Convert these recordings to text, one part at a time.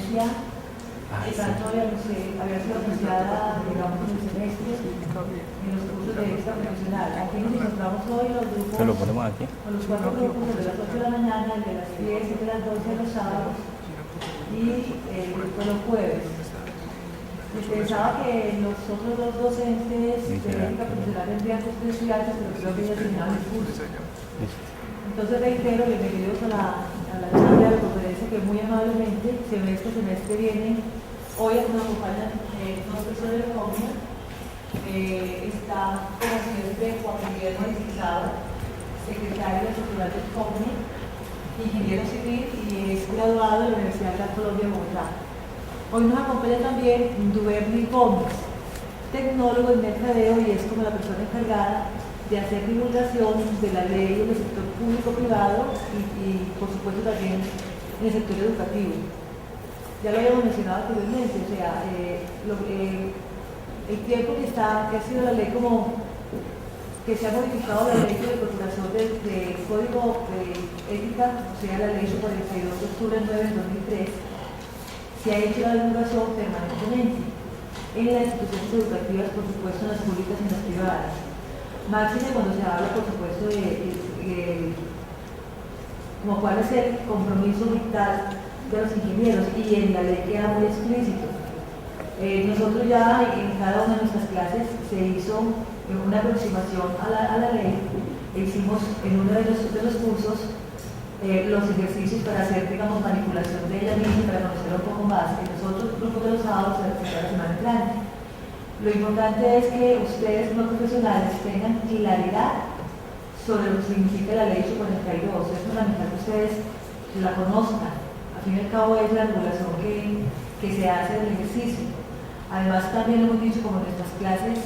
licencia había sido anunciada, digamos, en el semestre, en los cursos de ética profesional. Aquí nos encontramos hoy los grupos, con los 4 grupos, el de las 8 de la mañana, el de las 10, el de las 12 de los sábados y el grupo de los jueves. Les pensaba que los otros 2 docentes de ética profesional tendrían que ser estudiantes, pero creo que ya terminaron el curso. Entonces reitero, bienvenidos a la charla de la conferencia que muy amablemente semestre viene. Hoy nos acompañan 2 personas de COMNIA. Está con la señora Juan Guillermo Izquierdo, secretario estructural de COMNIA, ingeniero civil y es graduado de la Universidad de la Colombia de Bogotá. Hoy nos acompaña también Duverny Gómez, tecnólogo en mercadeo y es como la persona encargada de hacer divulgación de la ley en el sector público-privado y, por supuesto, también en el sector educativo. Ya lo habíamos mencionado anteriormente, o sea, el tiempo que ha sido la ley como que se ha modificado la ley de incorporación del Código de Ética, o sea, la ley 42 de octubre del 9 del 2003, se ha hecho la divulgación permanentemente en las instituciones educativas, por supuesto, en las públicas y en las privadas. Máxime cuando se habla, por supuesto, de como cuál es el compromiso vital de los ingenieros y en la ley queda muy explícito. Nosotros ya en cada una de nuestras clases se hizo una aproximación a la ley e hicimos en uno de los cursos los ejercicios para hacer, digamos, manipulación de ella misma para conocerla un poco más. En los otros grupos de los sábados se hará la semana entrante. Lo importante es que ustedes no profesionales tengan claridad sobre lo que significa la ley 42. Es fundamental que ustedes la conozcan. Al fin y al cabo es la regulación que se hace del ejercicio. Además, también lo hemos dicho como en nuestras clases,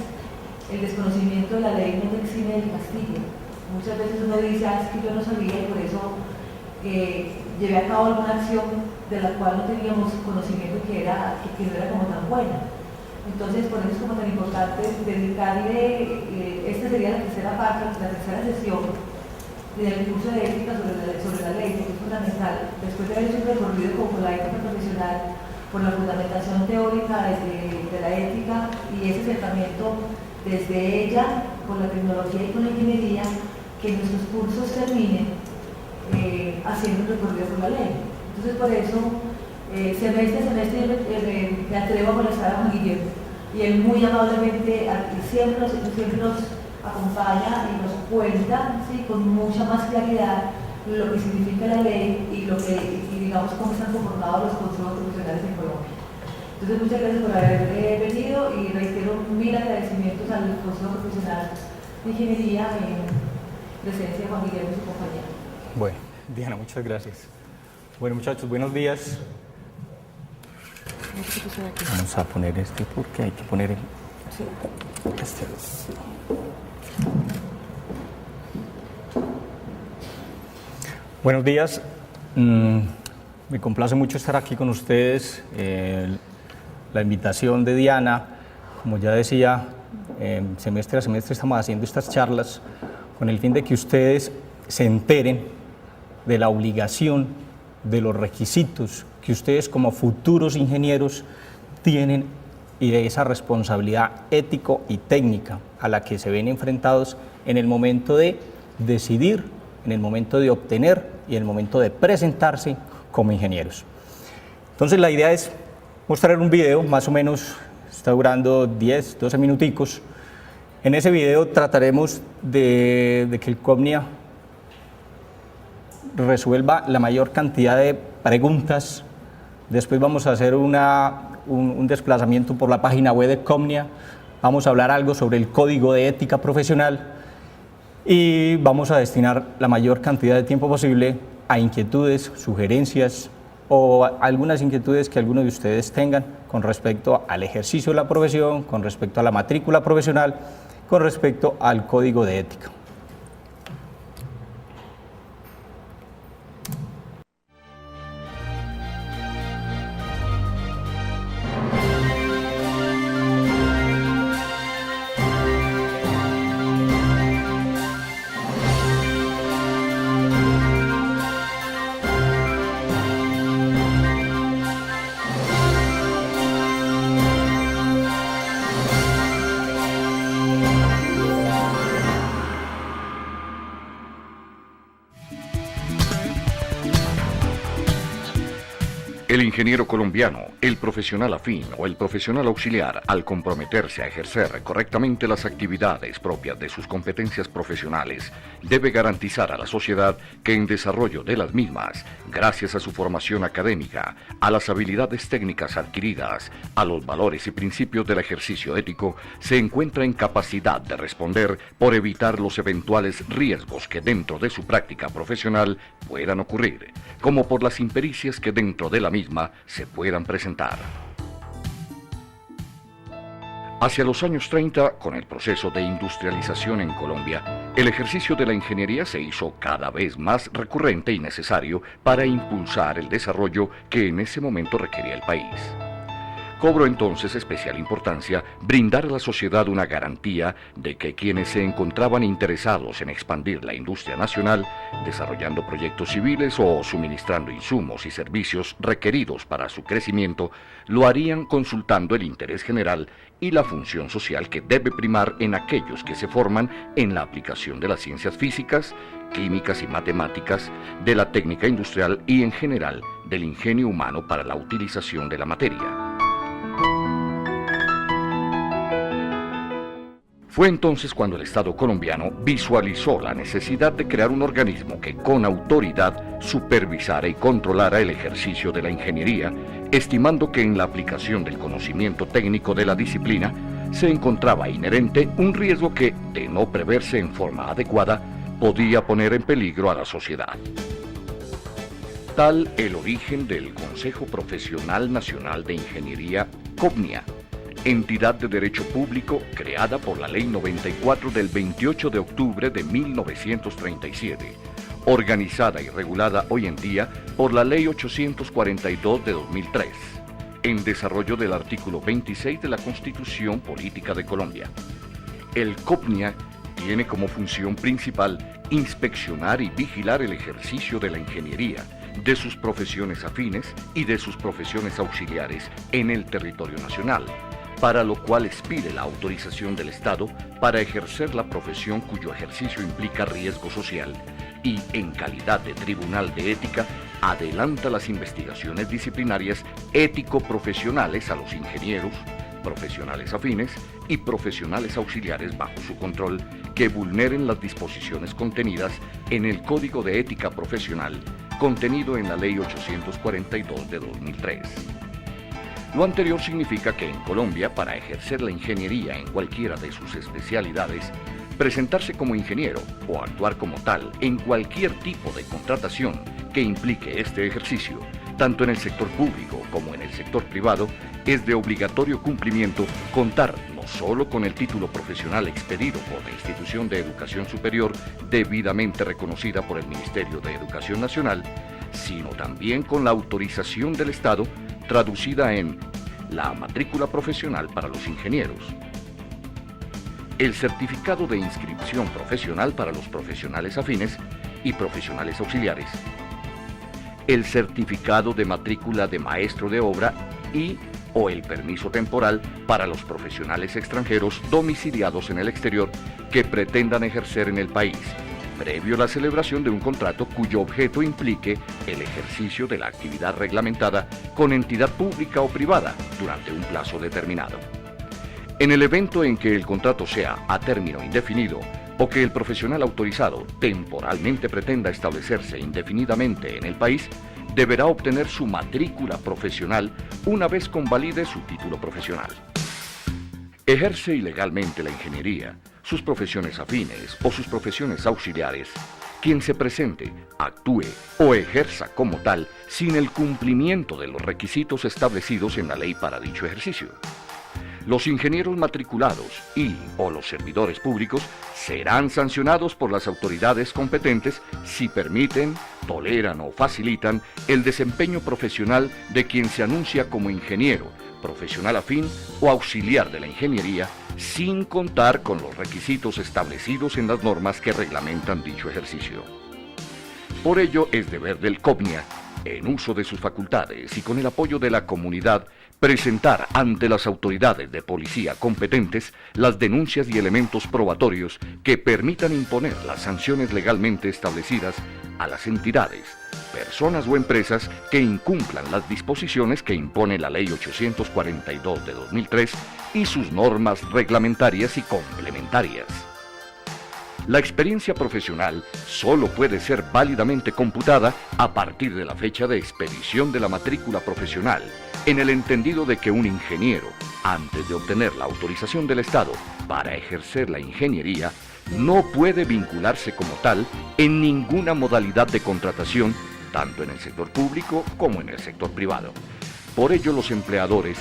el desconocimiento de la ley no te exime del castigo. Muchas veces uno dice, es que yo no sabía y por eso llevé a cabo alguna acción de la cual no teníamos conocimiento que no era como tan buena. Entonces, por eso es como tan importante dedicarle, esta sería la tercera parte, la tercera sesión del curso de ética sobre la ley, porque es fundamental. Después de haber hecho un recorrido como la ética profesional, por la fundamentación teórica de la ética y ese acercamiento desde ella, con la tecnología y con la ingeniería, que nuestros cursos terminen haciendo un recorrido por la ley. Entonces, por eso, semestre me atrevo a molestar a Juan Guillermo y él muy amablemente siempre nos acompaña y nos cuenta, ¿sí?, con mucha más claridad lo que significa la ley y digamos cómo están conformados los consejos profesionales en Colombia. Entonces, muchas gracias por haber venido y reitero 1000 agradecimientos al Consejo Profesional de Ingeniería en presencia de Juan Guillermo y su compañía. Bueno, Diana, muchas gracias. Bueno, muchachos, buenos días. Vamos a poner este porque hay que poner este. Buenos días. Me complace mucho estar aquí con ustedes. La invitación de Diana, como ya decía, semestre a semestre estamos haciendo estas charlas con el fin de que ustedes se enteren de la obligación, de los requisitos que ustedes como futuros ingenieros tienen y de esa responsabilidad ético y técnica a la que se ven enfrentados en el momento de decidir, en el momento de obtener y en el momento de presentarse como ingenieros. Entonces la idea es mostrar un video, más o menos está durando 10, 12 minuticos. En ese video trataremos de que el COMNIA resuelva la mayor cantidad de preguntas. Después vamos a hacer un desplazamiento por la página web de COMNIA, vamos a hablar algo sobre el Código de Ética Profesional y vamos a destinar la mayor cantidad de tiempo posible a inquietudes, sugerencias o algunas inquietudes que algunos de ustedes tengan con respecto al ejercicio de la profesión, con respecto a la matrícula profesional, con respecto al Código de Ética. ingeniero colombiano, el profesional afín o el profesional auxiliar, al comprometerse a ejercer correctamente las actividades propias de sus competencias profesionales, debe garantizar a la sociedad que en desarrollo de las mismas, gracias a su formación académica, a las habilidades técnicas adquiridas, a los valores y principios del ejercicio ético, se encuentra en capacidad de responder por evitar los eventuales riesgos que dentro de su práctica profesional puedan ocurrir, como por las impericias que dentro de la misma se puedan presentar. Hacia los años 30, con el proceso de industrialización en Colombia, el ejercicio de la ingeniería se hizo cada vez más recurrente y necesario para impulsar el desarrollo que en ese momento requería el país. Cobró entonces especial importancia brindar a la sociedad una garantía de que quienes se encontraban interesados en expandir la industria nacional, desarrollando proyectos civiles o suministrando insumos y servicios requeridos para su crecimiento, lo harían consultando el interés general y la función social que debe primar en aquellos que se forman en la aplicación de las ciencias físicas, químicas y matemáticas, de la técnica industrial y en general del ingenio humano para la utilización de la materia. Fue entonces cuando el Estado colombiano visualizó la necesidad de crear un organismo que con autoridad supervisara y controlara el ejercicio de la ingeniería, estimando que en la aplicación del conocimiento técnico de la disciplina se encontraba inherente un riesgo que, de no preverse en forma adecuada, podía poner en peligro a la sociedad. Tal el origen del Consejo Profesional Nacional de Ingeniería, COPNIA, entidad de derecho público creada por la Ley 94 del 28 de octubre de 1937, organizada y regulada hoy en día por la Ley 842 de 2003, en desarrollo del artículo 26 de la Constitución Política de Colombia. El COPNIA tiene como función principal inspeccionar y vigilar el ejercicio de la ingeniería, de sus profesiones afines y de sus profesiones auxiliares en el territorio nacional, para lo cual expide la autorización del Estado para ejercer la profesión cuyo ejercicio implica riesgo social y, en calidad de tribunal de ética, adelanta las investigaciones disciplinarias ético-profesionales a los ingenieros, profesionales afines y profesionales auxiliares bajo su control que vulneren las disposiciones contenidas en el Código de Ética Profesional contenido en la Ley 842 de 2003. Lo anterior significa que en Colombia, para ejercer la ingeniería en cualquiera de sus especialidades, presentarse como ingeniero o actuar como tal en cualquier tipo de contratación que implique este ejercicio, tanto en el sector público como en el sector privado, es de obligatorio cumplimiento contar no solo con el título profesional expedido por la institución de educación superior debidamente reconocida por el Ministerio de Educación Nacional, sino también con la autorización del Estado traducida en la matrícula profesional para los ingenieros, el certificado de inscripción profesional para los profesionales afines y profesionales auxiliares, el certificado de matrícula de maestro de obra y o el permiso temporal para los profesionales extranjeros domiciliados en el exterior que pretendan ejercer en el país, previo a la celebración de un contrato cuyo objeto implique el ejercicio de la actividad reglamentada con entidad pública o privada durante un plazo determinado. En el evento en que el contrato sea a término indefinido o que el profesional autorizado temporalmente pretenda establecerse indefinidamente en el país, deberá obtener su matrícula profesional una vez convalide su título profesional. Ejerce ilegalmente la ingeniería, sus profesiones afines o sus profesiones auxiliares, quien se presente, actúe o ejerza como tal sin el cumplimiento de los requisitos establecidos en la ley para dicho ejercicio. Los ingenieros matriculados y o los servidores públicos serán sancionados por las autoridades competentes si permiten, toleran o facilitan el desempeño profesional de quien se anuncia como ingeniero, profesional afín o auxiliar de la ingeniería, sin contar con los requisitos establecidos en las normas que reglamentan dicho ejercicio. Por ello, es deber del COPNIA en uso de sus facultades y con el apoyo de la comunidad, presentar ante las autoridades de policía competentes las denuncias y elementos probatorios que permitan imponer las sanciones legalmente establecidas a las entidades, personas o empresas que incumplan las disposiciones que impone la Ley 842 de 2003 y sus normas reglamentarias y complementarias. La experiencia profesional solo puede ser válidamente computada a partir de la fecha de expedición de la matrícula profesional, en el entendido de que un ingeniero, antes de obtener la autorización del Estado para ejercer la ingeniería, no puede vincularse como tal en ninguna modalidad de contratación, tanto en el sector público como en el sector privado. Por ello, los empleadores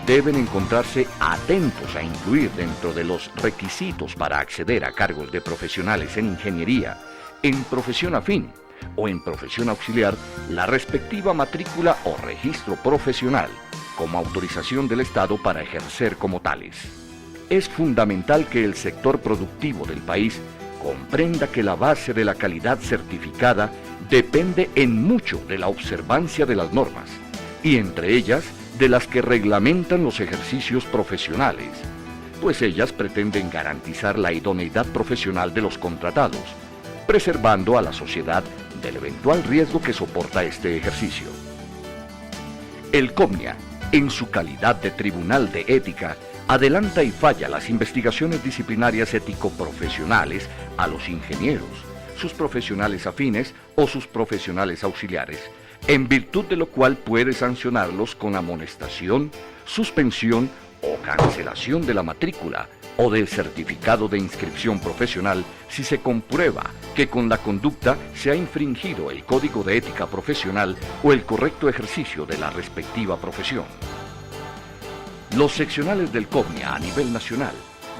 deben encontrarse atentos a incluir dentro de los requisitos para acceder a cargos de profesionales en ingeniería, en profesión afín o en profesión auxiliar, la respectiva matrícula o registro profesional como autorización del Estado para ejercer como tales. Es fundamental que el sector productivo del país comprenda que la base de la calidad certificada depende en mucho de la observancia de las normas, y entre ellas de las que reglamentan los ejercicios profesionales, pues ellas pretenden garantizar la idoneidad profesional de los contratados, preservando a la sociedad del eventual riesgo que soporta este ejercicio. El COBNIA, en su calidad de Tribunal de Ética, adelanta y falla las investigaciones disciplinarias ético-profesionales a los ingenieros, sus profesionales afines o sus profesionales auxiliares, en virtud de lo cual puede sancionarlos con amonestación, suspensión o cancelación de la matrícula o del certificado de inscripción profesional si se comprueba que con la conducta se ha infringido el Código de Ética Profesional o el correcto ejercicio de la respectiva profesión. Los seccionales del COBNIA a nivel nacional,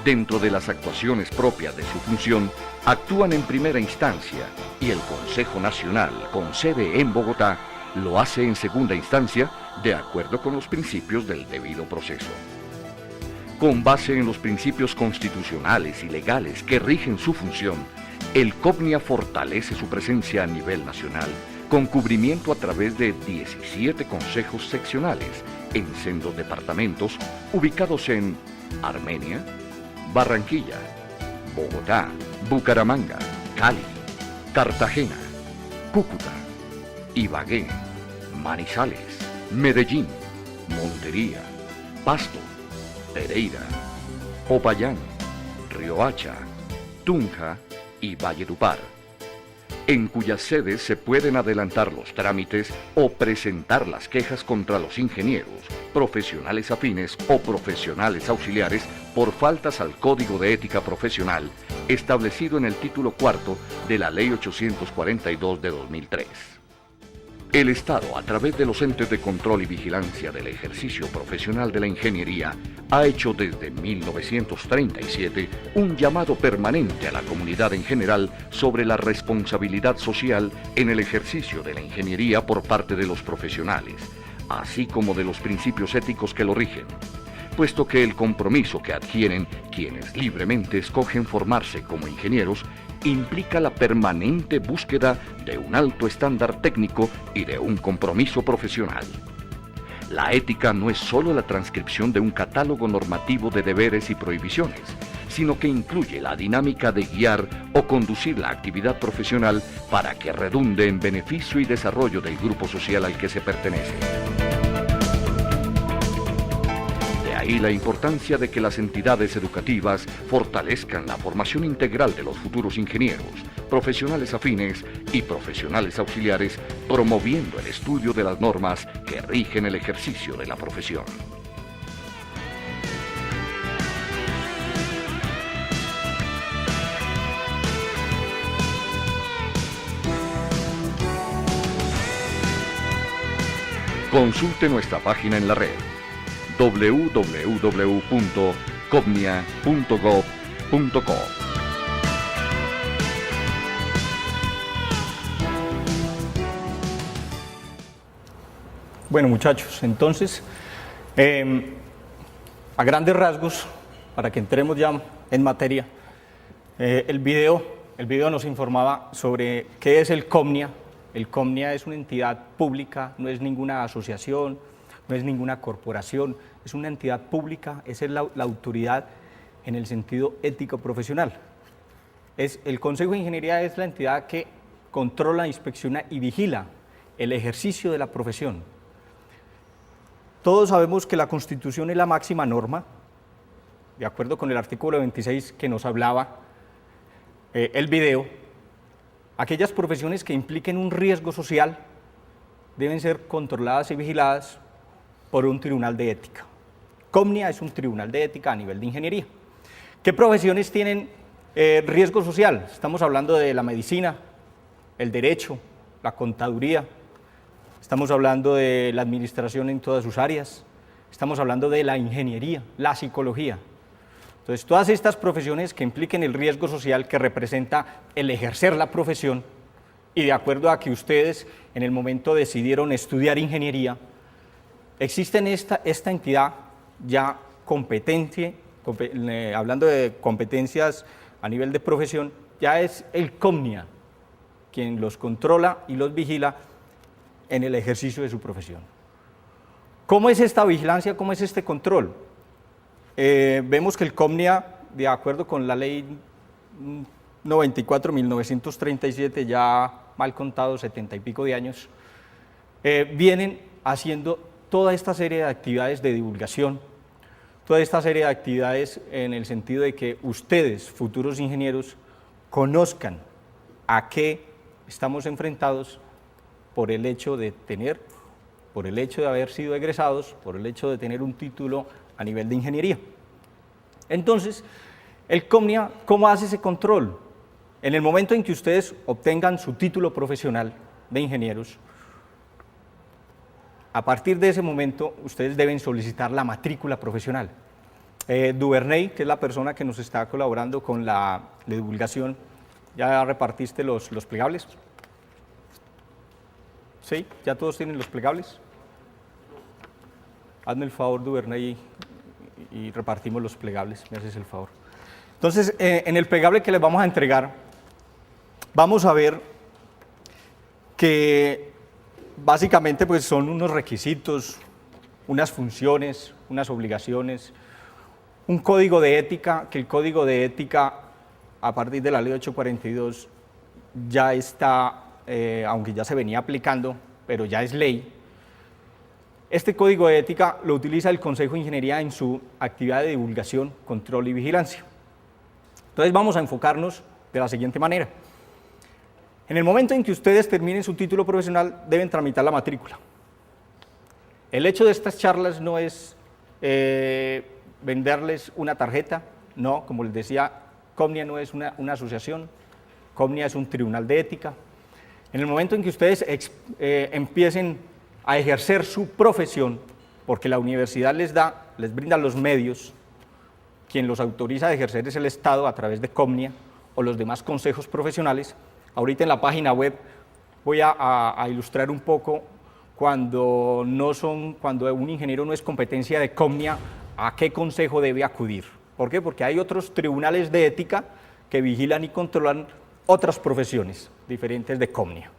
dentro de las actuaciones propias de su función, actúan en primera instancia y el Consejo Nacional, con sede en Bogotá, lo hace en segunda instancia de acuerdo con los principios del debido proceso. Con base en los principios constitucionales y legales que rigen su función, el COBNIA fortalece su presencia a nivel nacional con cubrimiento a través de 17 consejos seccionales en sendos departamentos ubicados en Armenia, Barranquilla, Bogotá, Bucaramanga, Cali, Cartagena, Cúcuta, Ibagué, Manizales, Medellín, Montería, Pasto, Pereira, Popayán, Riohacha, Tunja y Valledupar, en cuyas sedes se pueden adelantar los trámites o presentar las quejas contra los ingenieros, profesionales afines o profesionales auxiliares por faltas al Código de Ética Profesional establecido en el título cuarto de la Ley 842 de 2003. El Estado, a través de los entes de control y vigilancia del ejercicio profesional de la ingeniería, ha hecho desde 1937 un llamado permanente a la comunidad en general sobre la responsabilidad social en el ejercicio de la ingeniería por parte de los profesionales, así como de los principios éticos que lo rigen, puesto que el compromiso que adquieren quienes libremente escogen formarse como ingenieros implica la permanente búsqueda de un alto estándar técnico y de un compromiso profesional. La ética no es solo la transcripción de un catálogo normativo de deberes y prohibiciones, sino que incluye la dinámica de guiar o conducir la actividad profesional para que redunde en beneficio y desarrollo del grupo social al que se pertenece. Y la importancia de que las entidades educativas fortalezcan la formación integral de los futuros ingenieros, profesionales afines y profesionales auxiliares, promoviendo el estudio de las normas que rigen el ejercicio de la profesión. Consulte nuestra página en la red www.cobnia.gov.co. Bueno, muchachos, entonces, a grandes rasgos, para que entremos ya en materia, el video nos informaba sobre qué es el COBNIA, El COMNIA es una entidad pública, no es ninguna asociación, no es ninguna corporación, es una entidad pública, esa es la autoridad en el sentido ético profesional. El Consejo de Ingeniería es la entidad que controla, inspecciona y vigila el ejercicio de la profesión. Todos sabemos que la Constitución es la máxima norma, de acuerdo con el artículo 26 que nos hablaba el video. Aquellas profesiones que impliquen un riesgo social deben ser controladas y vigiladas por un tribunal de ética. COMNIA es un tribunal de ética a nivel de ingeniería. ¿Qué profesiones tienen riesgo social? Estamos hablando de la medicina, el derecho, la contaduría, estamos hablando de la administración en todas sus áreas, estamos hablando de la ingeniería, la psicología. Entonces, todas estas profesiones que impliquen el riesgo social que representa el ejercer la profesión, y de acuerdo a que ustedes en el momento decidieron estudiar ingeniería, existen esta entidad ya competente, hablando de competencias a nivel de profesión, ya es el COMNIA quien los controla y los vigila en el ejercicio de su profesión. ¿Cómo es esta vigilancia? ¿Cómo es este control? Vemos que el COMNIA, de acuerdo con la ley 94/1937, ya mal contados 70 y pico de años, vienen haciendo toda esta serie de actividades de divulgación, toda esta serie de actividades en el sentido de que ustedes, futuros ingenieros, conozcan a qué estamos enfrentados por el hecho de haber sido egresados, por el hecho de tener un título a nivel de ingeniería. Entonces, el COMNIA, ¿cómo hace ese control? En el momento en que ustedes obtengan su título profesional de ingenieros, a partir de ese momento, ustedes deben solicitar la matrícula profesional. Duvernay, que es la persona que nos está colaborando con la divulgación, ¿ya repartiste los plegables? ¿Sí? ¿Ya todos tienen los plegables? Hazme el favor, Duvernay, y repartimos los plegables, me haces el favor. Entonces, en el plegable que les vamos a entregar, vamos a ver que básicamente pues, son unos requisitos, unas funciones, unas obligaciones, un código de ética, que el código de ética a partir de la ley 842 ya está, aunque ya se venía aplicando, pero ya es ley. Este código de ética lo utiliza el Consejo de Ingeniería en su actividad de divulgación, control y vigilancia. Entonces vamos a enfocarnos de la siguiente manera. En el momento en que ustedes terminen su título profesional, deben tramitar la matrícula. El hecho de estas charlas no es venderles una tarjeta, no, como les decía, COMNIA no es una asociación, COMNIA es un tribunal de ética. En el momento en que ustedes empiecen a ejercer su profesión, porque la universidad les brinda los medios, quien los autoriza a ejercer es el Estado a través de COMNIA o los demás consejos profesionales. Ahorita en la página web voy a ilustrar un poco cuando un ingeniero no es competencia de COMNIA, a qué consejo debe acudir. ¿Por qué? Porque hay otros tribunales de ética que vigilan y controlan otras profesiones diferentes de COMNIA.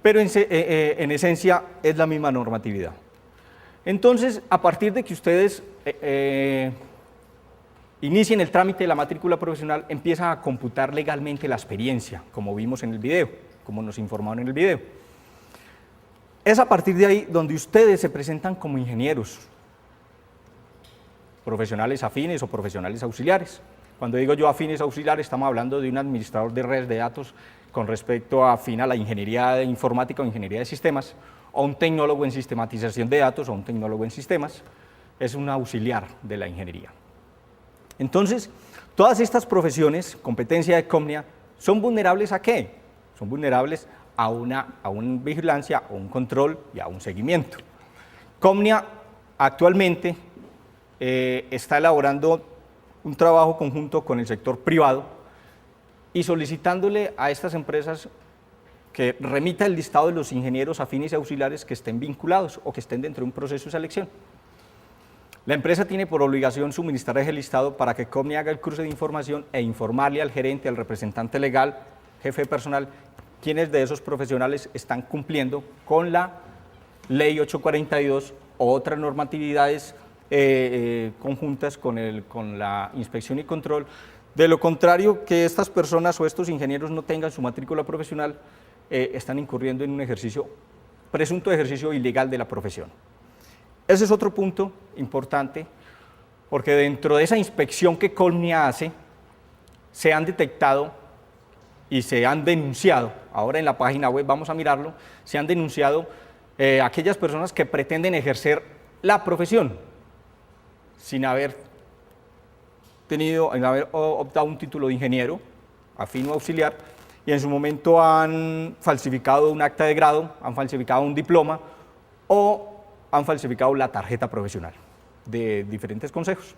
Pero en esencia es la misma normatividad. Entonces, a partir de que ustedes inicien el trámite de la matrícula profesional, empieza a computar legalmente la experiencia, como vimos en el video, como nos informaron en el video. Es a partir de ahí donde ustedes se presentan como ingenieros, profesionales afines o profesionales auxiliares. Cuando digo yo afines auxiliares, estamos hablando de un administrador de redes de datos con respecto afín a la ingeniería de informática o ingeniería de sistemas, o un tecnólogo en sistematización de datos o un tecnólogo en sistemas, es un auxiliar de la ingeniería. Entonces, todas estas profesiones, competencia de COMNIA, ¿son vulnerables a qué? Son vulnerables a una vigilancia, a un control y a un seguimiento. COMNIA actualmente está elaborando un trabajo conjunto con el sector privado y solicitándole a estas empresas que remita el listado de los ingenieros afines y auxiliares que estén vinculados o que estén dentro de un proceso de selección. La empresa tiene por obligación suministrar ese listado para que COMNIA haga el cruce de información e informarle al gerente, al representante legal, jefe de personal quiénes de esos profesionales están cumpliendo con la Ley 842 o otras normatividades conjuntas con la inspección y control. De lo contrario, que estas personas o estos ingenieros no tengan su matrícula profesional, están incurriendo en un presunto ejercicio ilegal de la profesión. Ese es otro punto importante, porque dentro de esa inspección que Comnia hace, se han detectado y se han denunciado, ahora en la página web vamos a mirarlo, se han denunciado aquellas personas que pretenden ejercer la profesión sin haber optado un título de ingeniero, afín o auxiliar, y en su momento han falsificado un acta de grado, han falsificado un diploma o han falsificado la tarjeta profesional de diferentes consejos.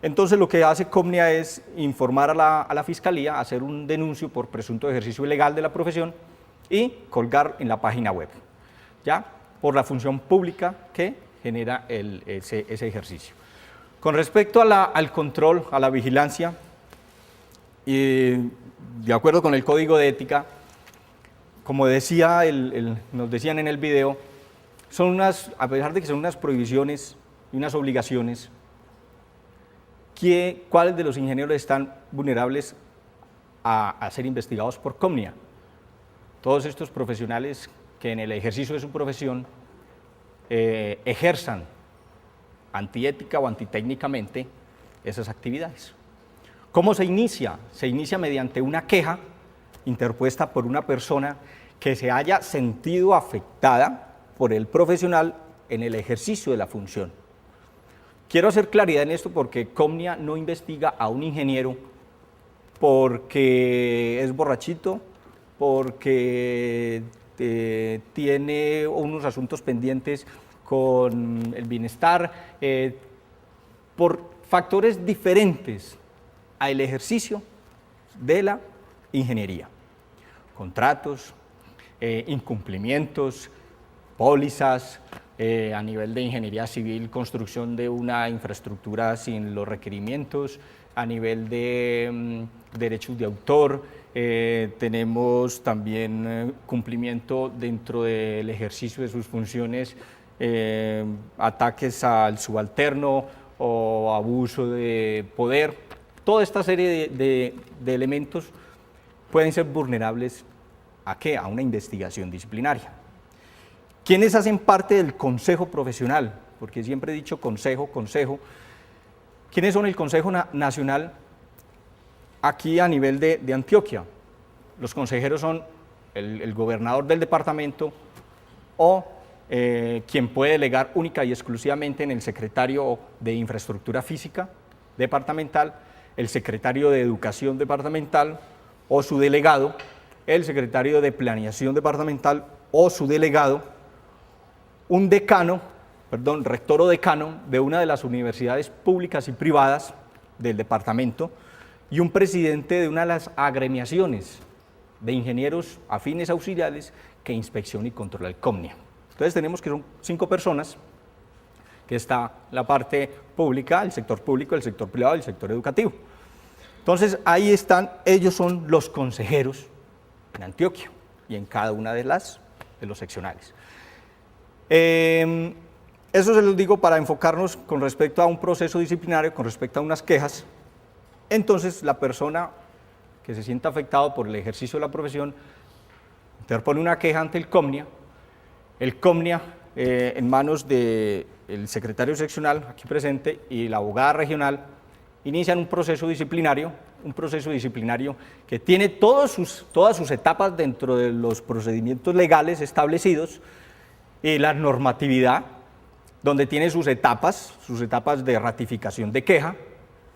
Entonces lo que hace Comnia es informar a la Fiscalía, hacer un denuncio por presunto ejercicio ilegal de la profesión y colgar en la página web, ¿ya? Por la función pública que genera ese ejercicio. Con respecto al control, a la vigilancia, de acuerdo con el Código de Ética, como decía nos decían en el video, a pesar de que son unas prohibiciones y unas obligaciones, ¿cuáles de los ingenieros están vulnerables a ser investigados por Comnia? Todos estos profesionales que en el ejercicio de su profesión ejerzan antiética o antitécnicamente esas actividades. ¿Cómo se inicia? Se inicia mediante una queja interpuesta por una persona que se haya sentido afectada por el profesional en el ejercicio de la función. Quiero hacer claridad en esto porque Comnia no investiga a un ingeniero porque es borrachito, porque tiene unos asuntos pendientes con el bienestar, por factores diferentes al ejercicio de la ingeniería. Contratos, incumplimientos, pólizas, a nivel de ingeniería civil, construcción de una infraestructura sin los requerimientos, a nivel de derechos de autor, tenemos también cumplimiento dentro del ejercicio de sus funciones, ataques al subalterno o abuso de poder. Toda esta serie de elementos pueden ser vulnerables ¿a qué? A una investigación disciplinaria. ¿Quiénes hacen parte del Consejo Profesional? Porque siempre he dicho consejo. ¿Quiénes son el Consejo Nacional aquí a nivel de Antioquia? Los consejeros son el gobernador del departamento o quien puede delegar única y exclusivamente en el secretario de Infraestructura Física departamental, el secretario de Educación departamental o su delegado, el secretario de Planeación departamental o su delegado, un rector o decano de una de las universidades públicas y privadas del departamento y un presidente de una de las agremiaciones de ingenieros afines auxiliares que inspecciona y controla el Comnia. Entonces tenemos que son 5 personas, que está la parte pública, el sector público, el sector privado y el sector educativo. Entonces ahí están, ellos son los consejeros en Antioquia y en cada una de los seccionales. Eso se los digo para enfocarnos con respecto a un proceso disciplinario, con respecto a unas quejas. Entonces la persona que se sienta afectado por el ejercicio de la profesión interpone una queja ante el Comnia. El Comnia, en manos del secretario seccional aquí presente y la abogada regional, inician un proceso disciplinario que tiene todas sus etapas dentro de los procedimientos legales establecidos y la normatividad, donde tiene sus etapas de ratificación de queja,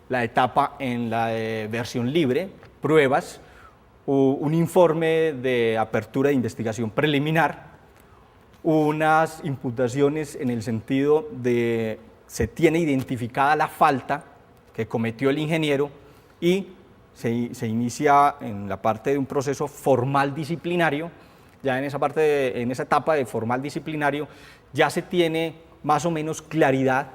la etapa en la versión libre, pruebas, un informe de apertura de investigación preliminar, unas imputaciones en el sentido de se tiene identificada la falta que cometió el ingeniero y se inicia en la parte de un proceso formal disciplinario. Ya en esa etapa de formal disciplinario ya se tiene más o menos claridad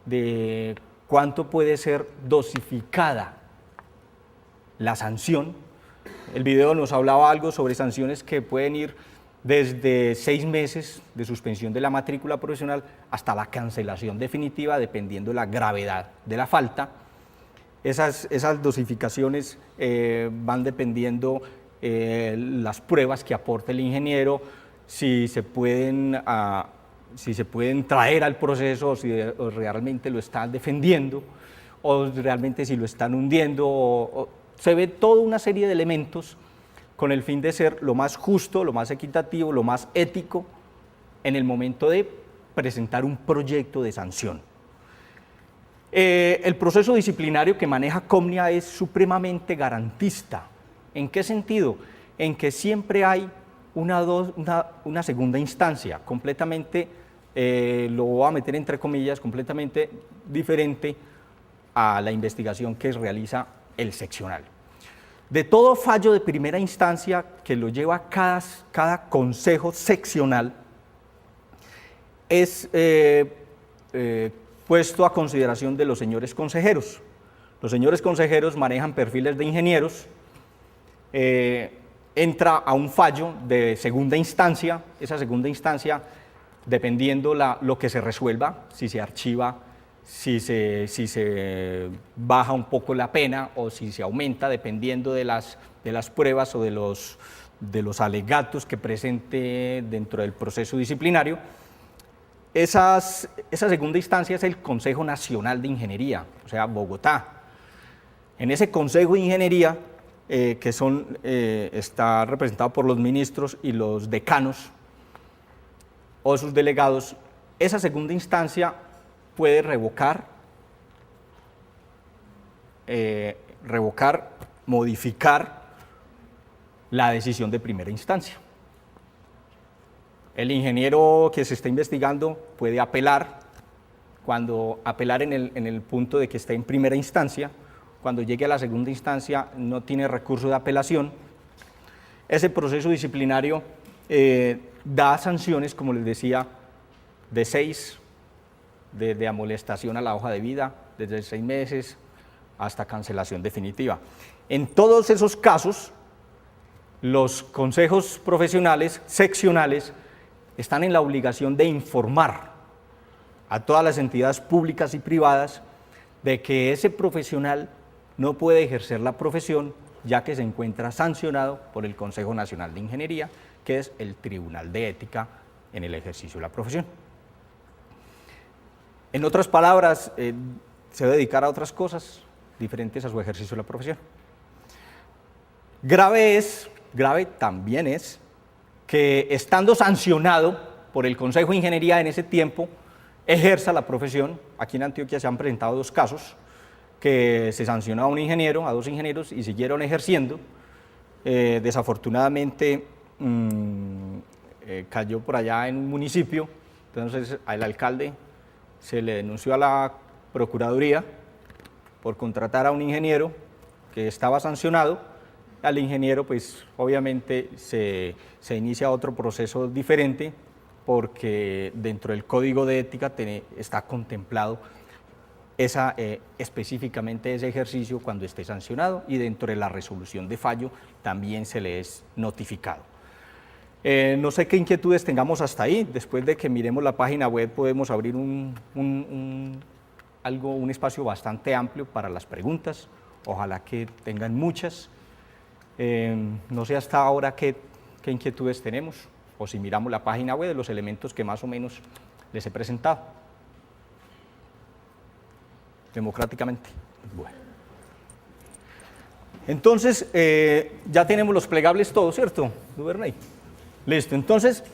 de cuánto puede ser dosificada la sanción El video nos hablaba algo sobre sanciones que pueden ir desde 6 meses de suspensión de la matrícula profesional hasta la cancelación definitiva, dependiendo de la gravedad de la falta. Esas dosificaciones van dependiendo las pruebas que aporte el ingeniero, si se pueden traer al proceso, o si realmente lo están defendiendo, o realmente si lo están hundiendo. Se ve toda una serie de elementos con el fin de ser lo más justo, lo más equitativo, lo más ético en el momento de presentar un proyecto de sanción. El proceso disciplinario que maneja Comnia es supremamente garantista. ¿En qué sentido? En que siempre hay una segunda instancia, completamente, lo voy a meter entre comillas, completamente diferente a la investigación que realiza el seccional. De todo fallo de primera instancia que lo lleva cada consejo seccional es puesto a consideración de los señores consejeros. Los señores consejeros manejan perfiles de ingenieros, entra a un fallo de segunda instancia, esa segunda instancia, dependiendo lo que se resuelva, si se archiva, si se baja un poco la pena o si se aumenta, dependiendo de las pruebas o de los alegatos que presente dentro del proceso disciplinario. Esa segunda instancia es el Consejo Nacional de Ingeniería, o sea, Bogotá. En ese Consejo de Ingeniería, está representado por los ministros y los decanos o sus delegados, esa segunda instancia puede revocar, modificar la decisión de primera instancia. El ingeniero que se está investigando puede apelar, apelar en el punto de que está en primera instancia. Cuando llegue a la segunda instancia no tiene recurso de apelación. Ese proceso disciplinario da sanciones, como les decía, de 6, de amonestación a la hoja de vida, desde 6 meses hasta cancelación definitiva. En todos esos casos, los consejos profesionales seccionales están en la obligación de informar a todas las entidades públicas y privadas de que ese profesional no puede ejercer la profesión, ya que se encuentra sancionado por el Consejo Nacional de Ingeniería, que es el Tribunal de Ética en el ejercicio de la profesión. En otras palabras, se debe dedicar a otras cosas diferentes a su ejercicio de la profesión. Grave también es que, estando sancionado por el Consejo de Ingeniería en ese tiempo, ejerza la profesión. Aquí en Antioquia se han presentado 2 casos, que se sancionó a un ingeniero, a 2 ingenieros, y siguieron ejerciendo. Desafortunadamente cayó por allá en un municipio, entonces al alcalde se le denunció a la Procuraduría por contratar a un ingeniero que estaba sancionado. Al ingeniero, pues obviamente se inicia otro proceso diferente, porque dentro del Código de Ética está contemplado específicamente ese ejercicio cuando esté sancionado, y dentro de la resolución de fallo también se le es notificado. No sé qué inquietudes tengamos hasta ahí. Después de que miremos la página web podemos abrir un espacio bastante amplio para las preguntas, ojalá que tengan muchas. No sé hasta ahora qué inquietudes tenemos, o si miramos la página web de los elementos que más o menos les he presentado democráticamente. Bueno. Entonces, ya tenemos los plegables todos, ¿cierto, Duvernay? Listo, entonces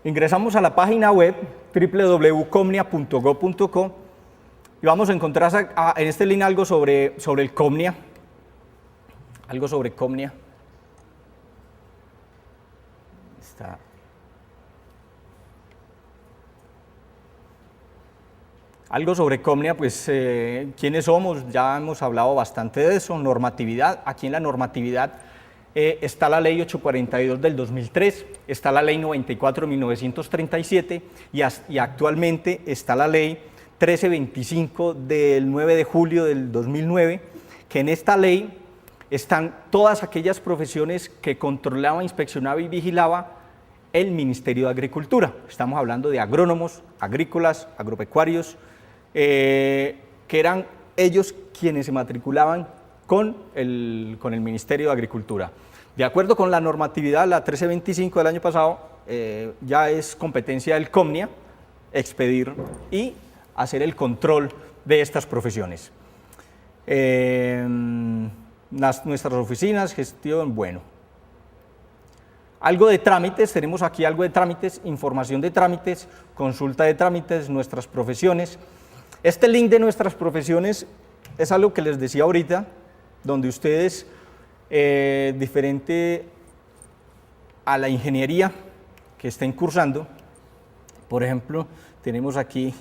ingresamos a la página web www.comnia.gov.co y vamos a encontrar en este link algo sobre el Comnia, algo sobre Comnia. Está. Algo sobre Comnia, pues, ¿quiénes somos? Ya hemos hablado bastante de eso. Normatividad. Aquí en la normatividad está la Ley 842 del 2003, está la Ley 94 de 1937 y actualmente está la Ley 1325 del 9 de julio del 2009, que en esta ley están todas aquellas profesiones que controlaba, inspeccionaba y vigilaba el Ministerio de Agricultura. Estamos hablando de agrónomos, agrícolas, agropecuarios, que eran ellos quienes se matriculaban con el Ministerio de Agricultura. De acuerdo con la normatividad, la 1325 del año pasado, ya es competencia del COMNIA expedir y hacer el control de estas profesiones. Nuestras oficinas, gestión, bueno. Algo de trámites, tenemos aquí algo de trámites, información de trámites, consulta de trámites, nuestras profesiones. Este link de nuestras profesiones es algo que les decía ahorita, donde ustedes, diferente a la ingeniería que estén cursando, por ejemplo, tenemos aquí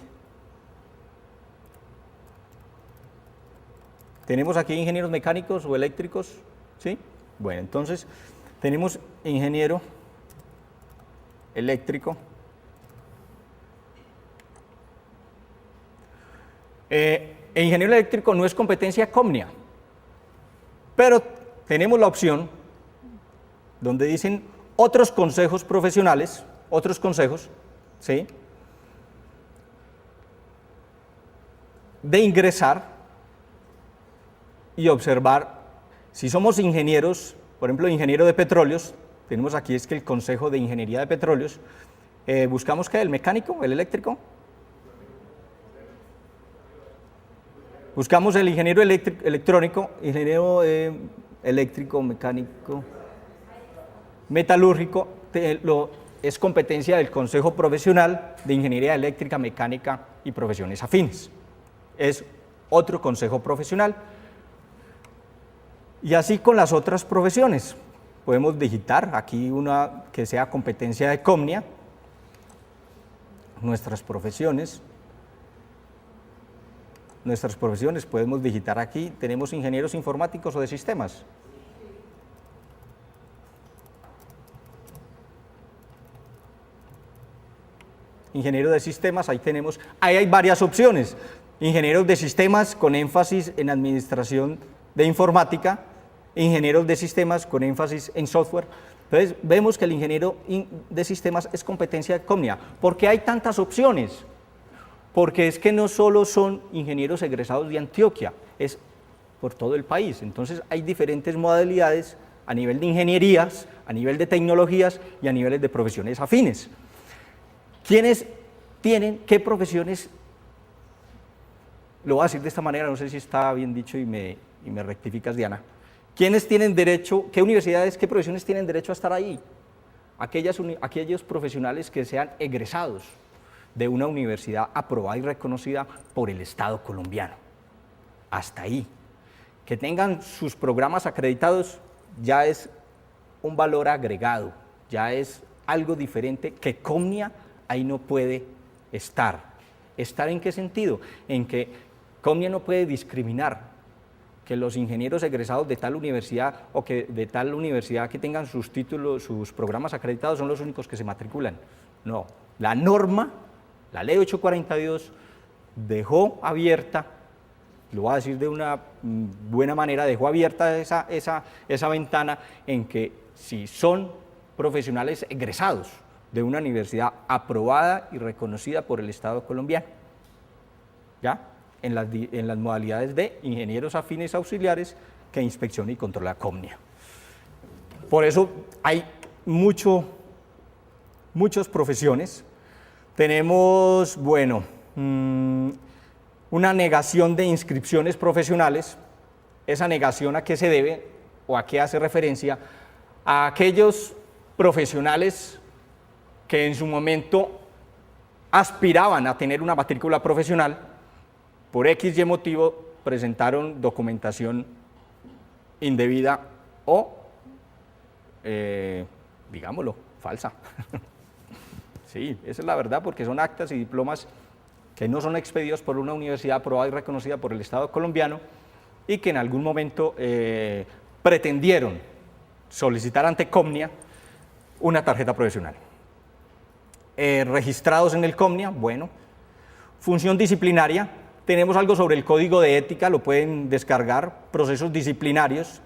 ingenieros mecánicos o eléctricos, ¿sí? Bueno, entonces tenemos ingeniero eléctrico. El ingeniero eléctrico no es competencia COMNIA, pero tenemos la opción donde dicen otros consejos profesionales, otros consejos, ¿sí?, de ingresar y observar si somos ingenieros, por ejemplo, ingeniero de petróleos, tenemos aquí es que el Consejo de Ingeniería de Petróleos, buscamos ¿qué? ¿El mecánico, el eléctrico? Buscamos el ingeniero electrónico, ingeniero eléctrico, mecánico, metalúrgico, es competencia del Consejo Profesional de Ingeniería Eléctrica, Mecánica y Profesiones Afines. Es otro consejo profesional. Y así con las otras profesiones. Podemos digitar aquí una que sea competencia de COMNIA, nuestras profesiones, podemos digitar aquí, tenemos ingenieros informáticos o de sistemas. Ingeniero de sistemas, ahí hay varias opciones. Ingenieros de sistemas con énfasis en administración de informática, ingenieros de sistemas con énfasis en software. Entonces, vemos que el ingeniero de sistemas es competencia de COMNIA. ¿Por qué hay tantas opciones? Porque es que no solo son ingenieros egresados de Antioquia, es por todo el país. Entonces, hay diferentes modalidades a nivel de ingenierías, a nivel de tecnologías y a niveles de profesiones afines. ¿Quiénes tienen qué profesiones? Lo voy a decir de esta manera, no sé si está bien dicho y me rectificas, Diana. ¿Quiénes tienen derecho, qué universidades, qué profesiones tienen derecho a estar ahí? Aquellos profesionales que sean egresados de una universidad aprobada y reconocida por el Estado colombiano. Hasta ahí. Que tengan sus programas acreditados ya es un valor agregado, ya es algo diferente que COMNIA ahí no puede estar. ¿Estar en qué sentido? En que COMNIA no puede discriminar que los ingenieros egresados de tal universidad o que de tal universidad que tengan sus títulos, sus programas acreditados son los únicos que se matriculan. No, la norma, la ley 842 dejó abierta, lo voy a decir de una buena manera, dejó abierta esa ventana en que si son profesionales egresados de una universidad aprobada y reconocida por el Estado colombiano, ¿ya? En las modalidades de ingenieros afines auxiliares que inspecciona y controla COMNIA. Por eso hay muchas profesiones. Tenemos, bueno, una negación de inscripciones profesionales. Esa negación, ¿a qué se debe o a qué hace referencia? A aquellos profesionales que en su momento aspiraban a tener una matrícula profesional, por X y motivo presentaron documentación indebida o, digámoslo, falsa. Sí, esa es la verdad, porque son actas y diplomas que no son expedidos por una universidad aprobada y reconocida por el Estado colombiano y que en algún momento pretendieron solicitar ante COMNIA una tarjeta profesional. Registrados en el COMNIA, bueno. Función disciplinaria, tenemos algo sobre el código de ética, lo pueden descargar, procesos disciplinarios.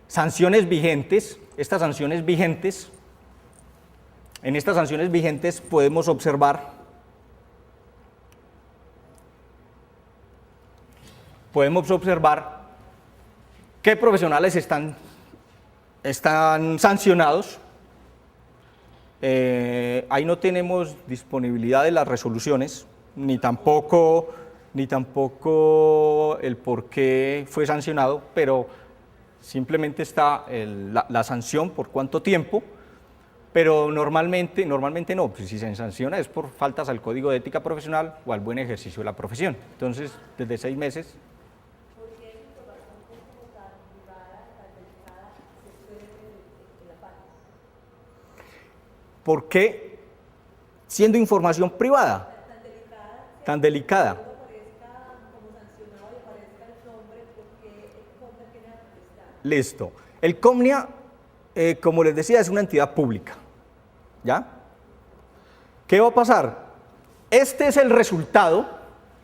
sanciones vigentes. Estas sanciones vigentes, en estas sanciones vigentes podemos observar qué profesionales están sancionados. Ahí no tenemos disponibilidad de las resoluciones, ni tampoco el por qué fue sancionado, pero simplemente está la sanción por cuánto tiempo, pero normalmente no, pues si se sanciona es por faltas al Código de Ética Profesional o al buen ejercicio de la profesión. Entonces, desde 6 meses. ¿Por qué siendo información privada? Tan delicada. Listo. El COMNIA, como les decía, es una entidad pública. ¿Ya? ¿Qué va a pasar? Este es el resultado,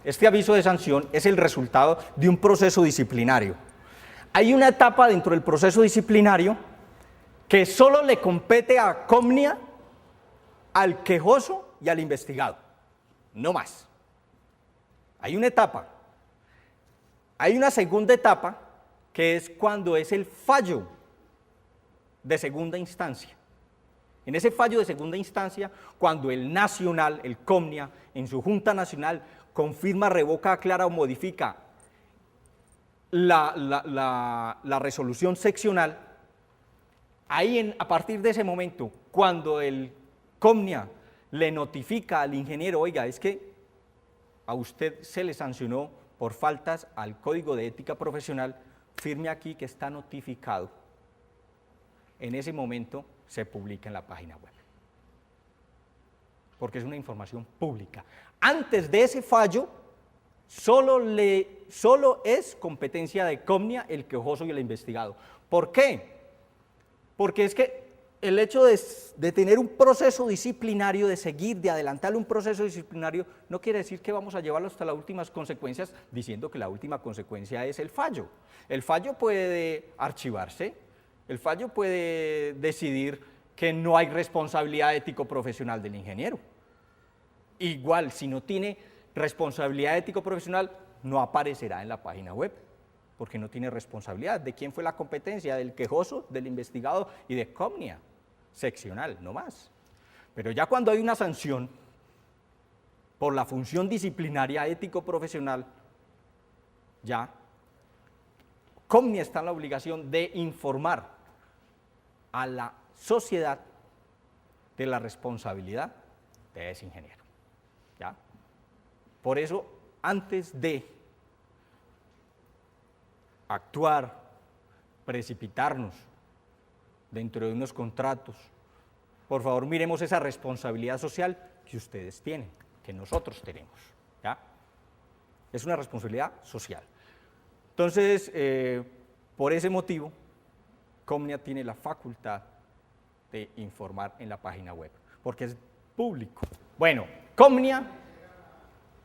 este aviso de sanción es el resultado de un proceso disciplinario. Hay una etapa dentro del proceso disciplinario que solo le compete a COMNIA, al quejoso y al investigado, no más. Hay una etapa. Hay una segunda etapa que es cuando es el fallo de segunda instancia. En ese fallo de segunda instancia, cuando el nacional, el COMNIA, en su Junta Nacional, confirma, revoca, aclara o modifica la resolución seccional, ahí a partir de ese momento, cuando el COMNIA le notifica al ingeniero, oiga, es que a usted se le sancionó por faltas al Código de Ética Profesional, firme aquí que está notificado. En ese momento se publica en la página web, porque es una información pública. Antes de ese fallo, solo es competencia de COMNIA el quejoso y el investigado. ¿Por qué? Porque es que el hecho de tener un proceso disciplinario, de seguir, de adelantar un proceso disciplinario, no quiere decir que vamos a llevarlo hasta las últimas consecuencias, diciendo que la última consecuencia es el fallo. El fallo puede archivarse, el fallo puede decidir que no hay responsabilidad ético-profesional del ingeniero. Igual, si no tiene responsabilidad ético-profesional, no aparecerá en la página web, porque no tiene responsabilidad. ¿De quién fue la competencia? Del quejoso, del investigado y de COMNIA seccional, no más. Pero ya cuando hay una sanción por la función disciplinaria ético-profesional, ya COMNIA está en la obligación de informar a la sociedad de la responsabilidad de ese ingeniero. ¿Ya? Por eso, antes de actuar, precipitarnos dentro de unos contratos, por favor miremos esa responsabilidad social que ustedes tienen, que nosotros tenemos. ¿Ya? Es una responsabilidad social. Entonces, por ese motivo, COMNIA tiene la facultad de informar en la página web, porque es público. Bueno, COMNIA,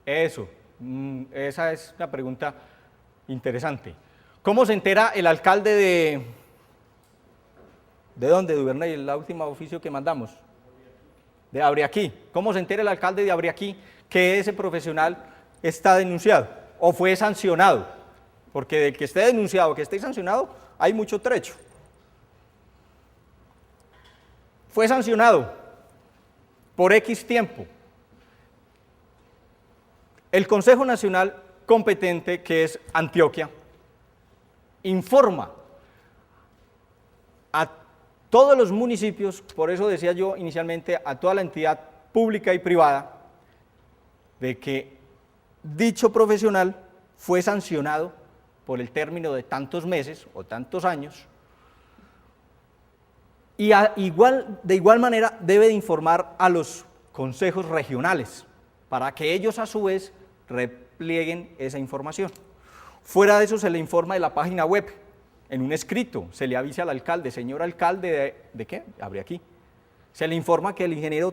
eso, esa es una pregunta interesante. ¿Cómo se entera el alcalde ¿de dónde, Duvernay? El último oficio que mandamos. De Abriaquí. ¿Cómo se entera el alcalde de Abriaquí que ese profesional está denunciado o fue sancionado? Porque del que esté denunciado o que esté sancionado, hay mucho trecho. Fue sancionado por X tiempo. El Consejo Nacional competente, que es Antioquia, informa a todos los municipios, por eso decía yo inicialmente, a toda la entidad pública y privada, de que dicho profesional fue sancionado por el término de tantos meses o tantos años, y de igual manera debe de informar a los consejos regionales, para que ellos a su vez replieguen esa información. Fuera de eso se le informa de la página web, en un escrito, se le avisa al alcalde, señor alcalde, ¿de qué? Abriaquí. Se le informa que el ingeniero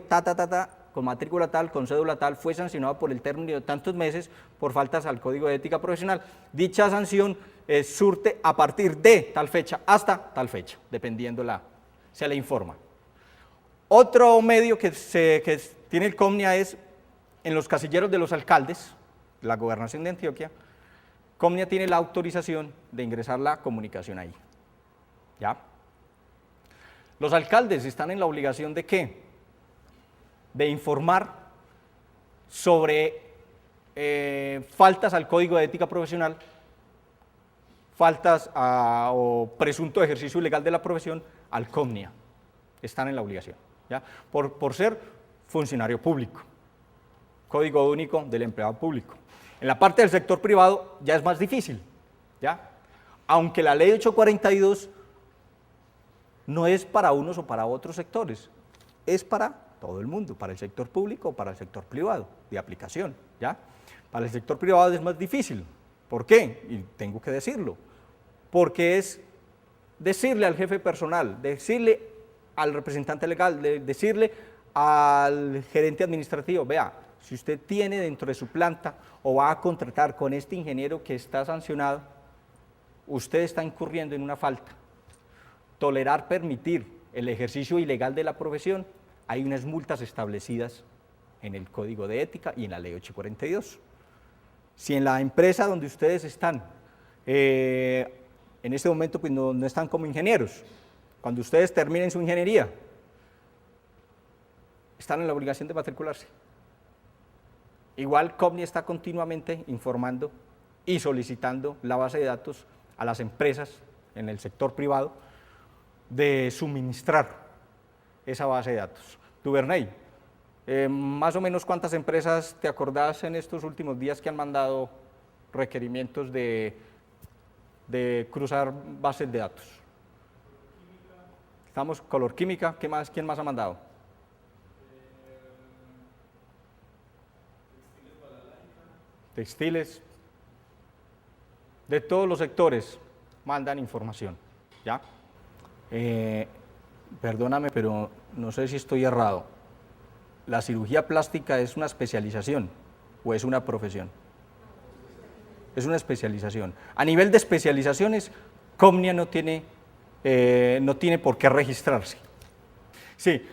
con matrícula tal, con cédula tal, fue sancionado por el término de tantos meses por faltas al Código de Ética Profesional. Dicha sanción surte a partir de tal fecha hasta tal fecha, dependiendo se le informa. Otro medio que tiene el COMNIA es en los casilleros de los alcaldes, la Gobernación de Antioquia. COMNIA tiene la autorización de ingresar la comunicación ahí. ¿Ya? Los alcaldes están en la obligación de ¿qué? De informar sobre faltas al Código de Ética Profesional, faltas o presunto ejercicio ilegal de la profesión al COMNIA. Están en la obligación, ¿ya? Por ser funcionario público. Código único del empleado público. En la parte del sector privado ya es más difícil, ¿ya? Aunque la ley 842 no es para unos o para otros sectores, es para todo el mundo, para el sector público o para el sector privado, de aplicación, ¿ya? Para el sector privado es más difícil. ¿Por qué? Y tengo que decirlo, porque es decirle al jefe personal, decirle al representante legal, decirle al gerente administrativo, vea, si usted tiene dentro de su planta o va a contratar con este ingeniero que está sancionado, usted está incurriendo en una falta. Tolerar, permitir el ejercicio ilegal de la profesión, hay unas multas establecidas en el Código de Ética y en la Ley 842. Si en la empresa donde ustedes están, en este momento pues no están como ingenieros, cuando ustedes terminen su ingeniería, están en la obligación de matricularse. Igual COMNIA está continuamente informando y solicitando la base de datos a las empresas en el sector privado de suministrar esa base de datos. Duvernay, más o menos ¿cuántas empresas te acordás en estos últimos días que han mandado requerimientos de cruzar bases de datos? Estamos Color Química, ¿qué más? ¿Quién más ha mandado? Textiles, de todos los sectores mandan información, ¿ya? Perdóname, pero no sé si estoy errado. ¿La cirugía plástica es una especialización o es una profesión? Es una especialización. A nivel de especializaciones, COMNIA no tiene por qué registrarse. Sí,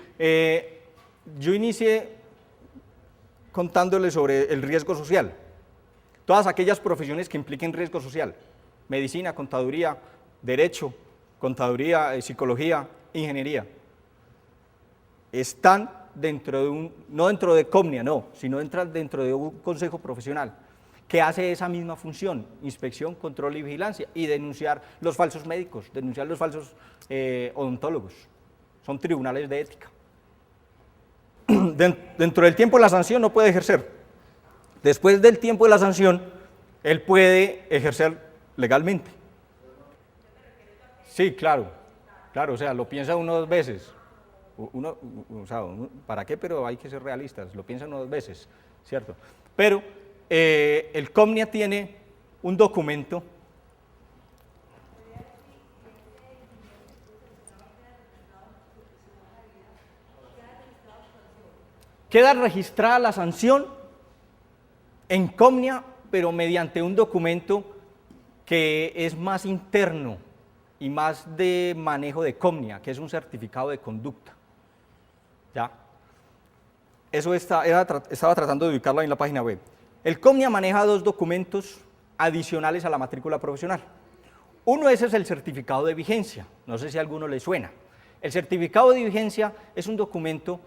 yo inicié contándole sobre el riesgo social. Todas aquellas profesiones que impliquen riesgo social, medicina, contaduría, derecho, contaduría, psicología, ingeniería, están dentro de no dentro de COMNIA, no, sino entran dentro de un consejo profesional que hace esa misma función, inspección, control y vigilancia, y denunciar los falsos médicos, denunciar los falsos odontólogos, son tribunales de ética. Dentro del tiempo de la sanción no puede ejercer. Después del tiempo de la sanción, él puede ejercer legalmente. Sí, claro, o sea, lo piensa uno 2 veces. ¿Para qué? Pero hay que ser realistas, lo piensa uno 2 veces, ¿cierto? Pero el COMNIA tiene un documento queda registrada la sanción en COMNIA, pero mediante un documento que es más interno y más de manejo de COMNIA, que es un certificado de conducta. ¿Ya? Eso estaba tratando de ubicarlo en la página web. El COMNIA maneja 2 documentos adicionales a la matrícula profesional. Uno es el certificado de vigencia, no sé si a alguno le suena. El certificado de vigencia es un documento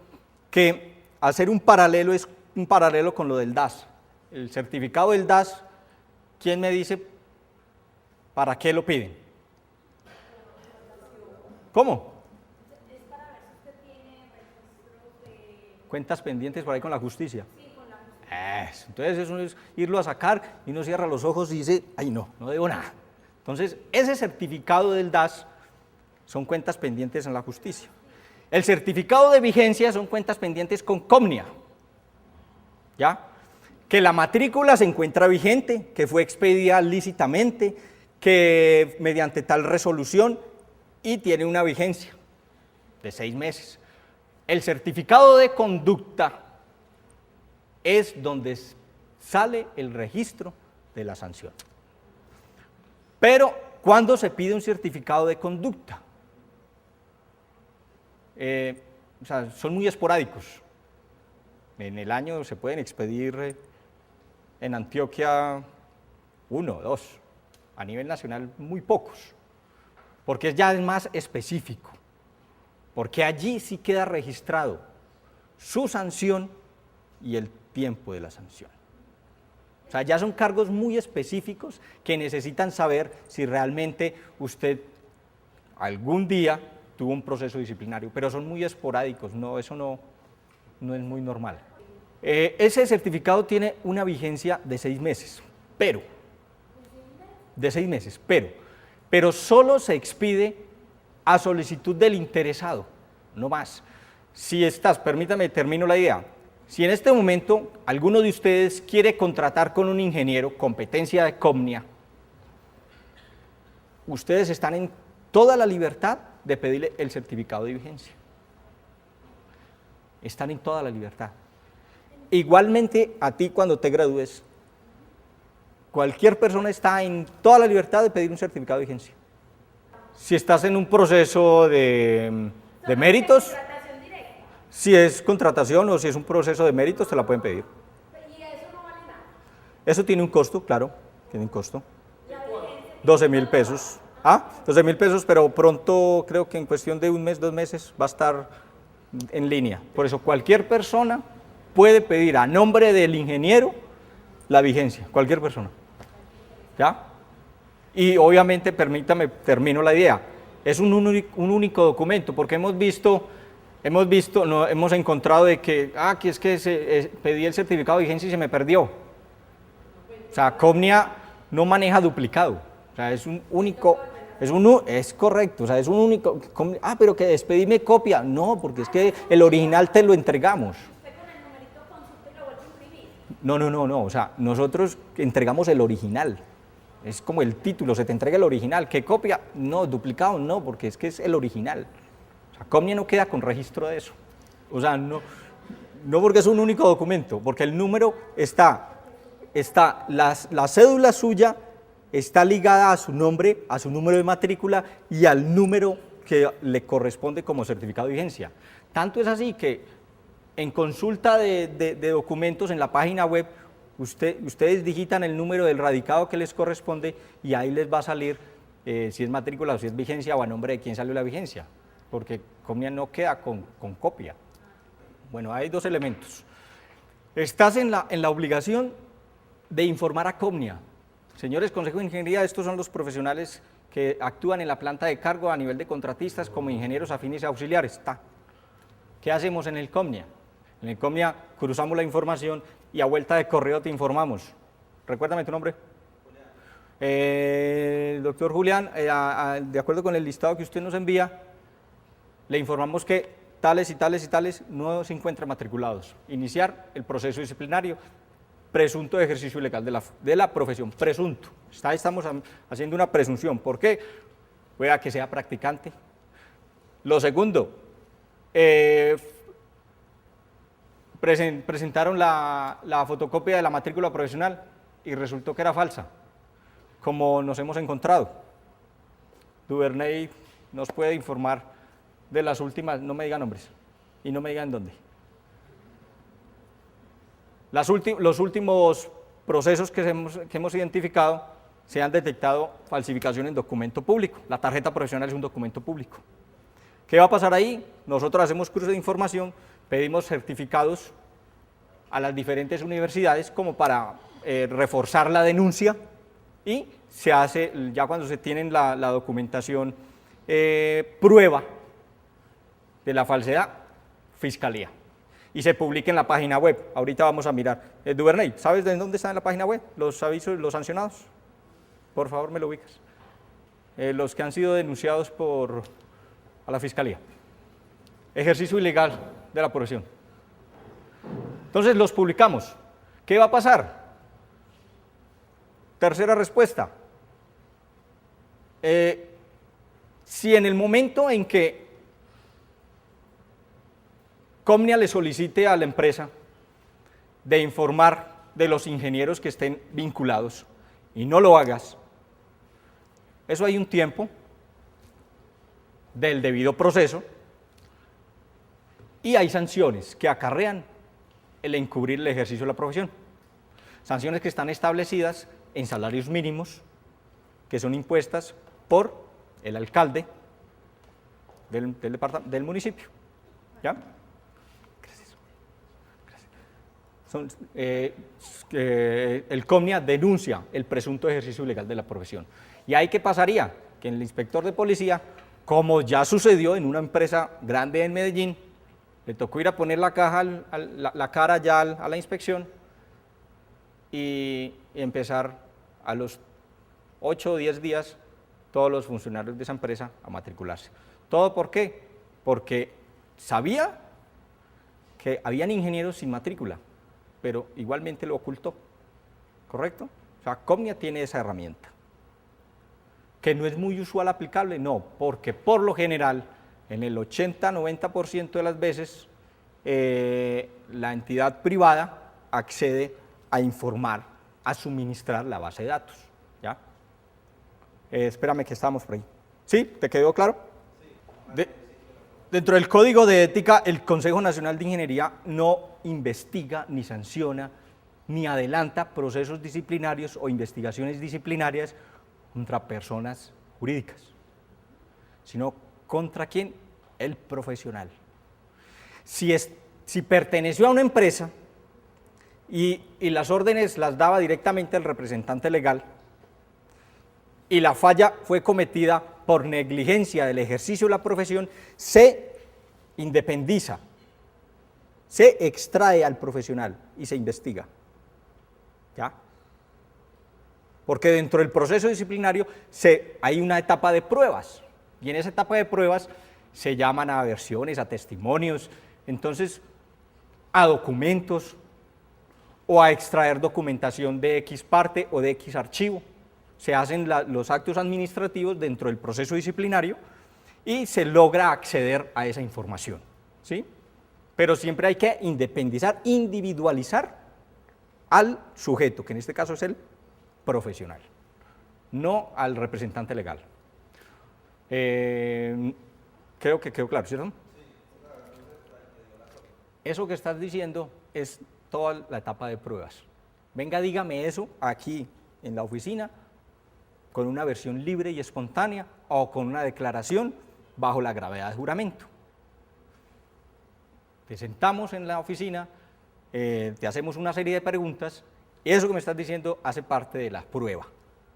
que, al ser un paralelo, es un paralelo con lo del DAS. El certificado del DAS, ¿quién me dice para qué lo piden? ¿Cómo? Es para ver si usted tiene registros de... Cuentas pendientes por ahí con la justicia. Sí, con la justicia. Entonces eso es irlo a sacar y uno cierra los ojos y dice, ay no debo nada. Entonces ese certificado del DAS son cuentas pendientes en la justicia. El certificado de vigencia son cuentas pendientes con COMNIA. ¿Ya? Que la matrícula se encuentra vigente, que fue expedida lícitamente, que mediante tal resolución y tiene una vigencia de 6 meses. El certificado de conducta es donde sale el registro de la sanción. Pero, ¿cuándo se pide un certificado de conducta? O sea, son muy esporádicos. En el año se pueden expedir en Antioquia 1, 2, a nivel nacional muy pocos, porque ya es más específico, porque allí sí queda registrado su sanción y el tiempo de la sanción. O sea, ya son cargos muy específicos que necesitan saber si realmente usted algún día tuvo un proceso disciplinario, pero son muy esporádicos, no, eso no es muy normal. Ese certificado tiene una vigencia de 6 meses, pero solo se expide a solicitud del interesado, no más. Si estás, permítame, termino la idea. Si en este momento alguno de ustedes quiere contratar con un ingeniero, competencia de Comnia, ustedes están en toda la libertad de pedirle el certificado de vigencia. Están en toda la libertad. Igualmente, a ti cuando te gradúes, cualquier persona está en toda la libertad de pedir un certificado de vigencia. Si estás en un proceso de méritos, Contratación directa. si es contratación o si es un proceso de méritos, te la pueden pedir. Y eso no vale nada. Eso tiene un costo, claro, tiene un costo. 12.000 pesos. 12.000 pesos, pero pronto, creo que en cuestión de un mes, 2 meses, va a estar en línea. Por eso, cualquier persona puede pedir a nombre del ingeniero la vigencia, cualquier persona. ¿Ya? Y obviamente, permítame, termino la idea, es un único documento, porque hemos encontrado de que, que es que pedí el certificado de vigencia y se me perdió. O sea, Comnia no maneja duplicado, o sea, es un único, es correcto, o sea, es un único, pero que despedime copia, no, porque es que el original te lo entregamos. No, o sea, nosotros entregamos el original, es como el título, se te entrega el original, ¿qué copia? No, duplicado no, porque es que es el original. O sea, Comnia no queda con registro de eso, o sea, no porque es un único documento, porque el número la cédula suya está ligada a su nombre, a su número de matrícula y al número que le corresponde como certificado de vigencia. Tanto es así que en consulta de documentos en la página web, ustedes digitan el número del radicado que les corresponde y ahí les va a salir si es matrícula o si es vigencia o a nombre de quién salió la vigencia, porque Comnia no queda con copia. Bueno, hay 2 elementos. Estás en la obligación de informar a Comnia. Señores Consejo de Ingeniería, estos son los profesionales que actúan en la planta de cargo a nivel de contratistas como ingenieros afines y auxiliares. ¿Qué hacemos en el Comnia? En el Comnia cruzamos la información y a vuelta de correo te informamos. Recuérdame tu nombre. Doctor Julián, de acuerdo con el listado que usted nos envía, le informamos que tales y tales y tales no se encuentran matriculados. Iniciar el proceso disciplinario, presunto ejercicio ilegal de la profesión, presunto. Estamos haciendo una presunción. ¿Por qué? Pueda que sea practicante. Lo segundo, presentaron la fotocopia de la matrícula profesional y resultó que era falsa, como nos hemos encontrado. Duvernay nos puede informar de las últimas, no me digan nombres y no me digan dónde. Los últimos procesos que hemos identificado se han detectado falsificación en documento público. La tarjeta profesional es un documento público. ¿Qué va a pasar ahí? Nosotros hacemos cruce de información, pedimos certificados a las diferentes universidades como para reforzar la denuncia y se hace, ya cuando se tienen la documentación, prueba de la falsedad, fiscalía. Y se publica en la página web. Ahorita vamos a mirar. Duvernay, ¿sabes de dónde está en la página web los avisos, los sancionados? Por favor, me lo ubicas. Los que han sido denunciados a la fiscalía. Ejercicio ilegal de la profesión. Entonces los publicamos. ¿Qué va a pasar? Tercera respuesta. Si en el momento en que Comnia le solicite a la empresa de informar de los ingenieros que estén vinculados y no lo hagas, eso hay un tiempo del debido proceso y hay sanciones que acarrean el encubrir el ejercicio de la profesión. Sanciones que están establecidas en salarios mínimos que son impuestas por el alcalde del municipio. ¿Ya? Gracias. El COMNIA denuncia el presunto ejercicio ilegal de la profesión. ¿Y ahí qué pasaría? Que el inspector de policía, como ya sucedió en una empresa grande en Medellín, le tocó ir a poner la cara ya a la inspección y empezar a los 8 o 10 días todos los funcionarios de esa empresa a matricularse. ¿Todo por qué? Porque sabía que habían ingenieros sin matrícula, pero igualmente lo ocultó, ¿correcto? O sea, COMNIA tiene esa herramienta. ¿Que no es muy usual aplicable? No, porque por lo general, en el 80-90% de las veces, la entidad privada accede a informar, a suministrar la base de datos. ¿Ya? Espérame que estamos por ahí. ¿Sí? ¿Te quedó claro? Sí. Dentro del Código de Ética, el Consejo Nacional de Ingeniería no investiga, ni sanciona, ni adelanta procesos disciplinarios o investigaciones disciplinarias contra personas jurídicas, sino contra quién, el profesional. Si perteneció a una empresa y las órdenes las daba directamente el representante legal y la falla fue cometida por negligencia del ejercicio de la profesión, se independiza, se extrae al profesional y se investiga. ¿Ya? Porque dentro del proceso disciplinario hay una etapa de pruebas, y en esa etapa de pruebas se llaman a versiones, a testimonios, entonces a documentos o a extraer documentación de X parte o de X archivo. Se hacen los actos administrativos dentro del proceso disciplinario y se logra acceder a esa información, ¿sí? Pero siempre hay que independizar, individualizar al sujeto, que en este caso es el profesional, no al representante legal. Creo que quedó claro, ¿cierto? Eso que estás diciendo es toda la etapa de pruebas. Venga, dígame eso aquí en la oficina, con una versión libre y espontánea o con una declaración bajo la gravedad de juramento. Te sentamos en la oficina, te hacemos una serie de preguntas, y eso que me estás diciendo hace parte de la prueba,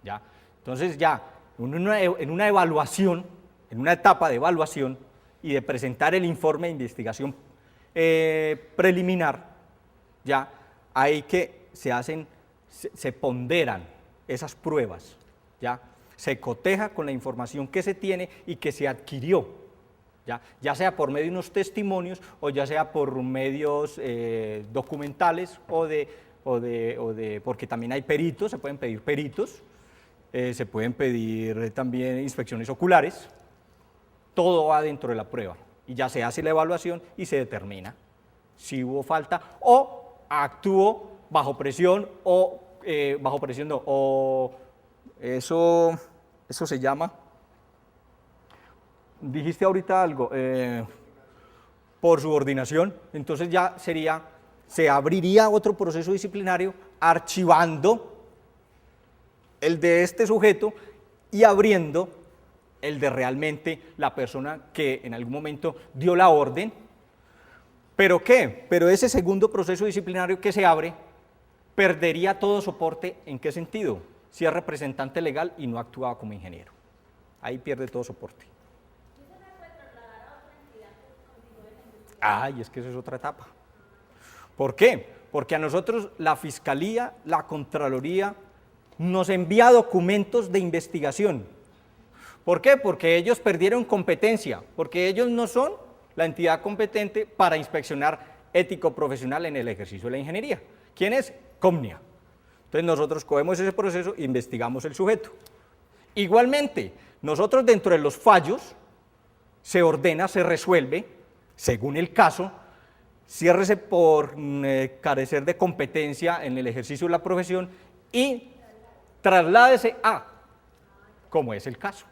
¿ya? Entonces ya, en una evaluación, en una etapa de evaluación y de presentar el informe de investigación preliminar, ya, ahí que se ponderan esas pruebas, ¿ya? Se coteja con la información que se tiene y que se adquirió, ya sea por medio de unos testimonios o ya sea por medios documentales porque también hay peritos, se pueden pedir peritos, se pueden pedir también inspecciones oculares, todo va dentro de la prueba y ya se hace la evaluación y se determina si hubo falta o actuó bajo presión o eso se llama, dijiste ahorita algo, por subordinación, entonces ya se abriría otro proceso disciplinario archivando el de este sujeto y abriendo el de realmente la persona que en algún momento dio la orden. ¿Pero qué? Pero ese segundo proceso disciplinario que se abre perdería todo soporte. ¿En qué sentido? Si es representante legal y no actuaba como ingeniero. Ahí pierde todo soporte. Ay, es que eso es otra etapa. ¿Por qué? Porque a nosotros la Fiscalía, la Contraloría, nos envía documentos de investigación. ¿Por qué? Porque ellos perdieron competencia, porque ellos no son la entidad competente para inspeccionar ético profesional en el ejercicio de la ingeniería. ¿Quién es? COMNIA. Entonces nosotros cogemos ese proceso e investigamos el sujeto. Igualmente, nosotros dentro de los fallos se ordena, se resuelve, según el caso, ciérrese por carecer de competencia en el ejercicio de la profesión y trasládese a, como es el caso.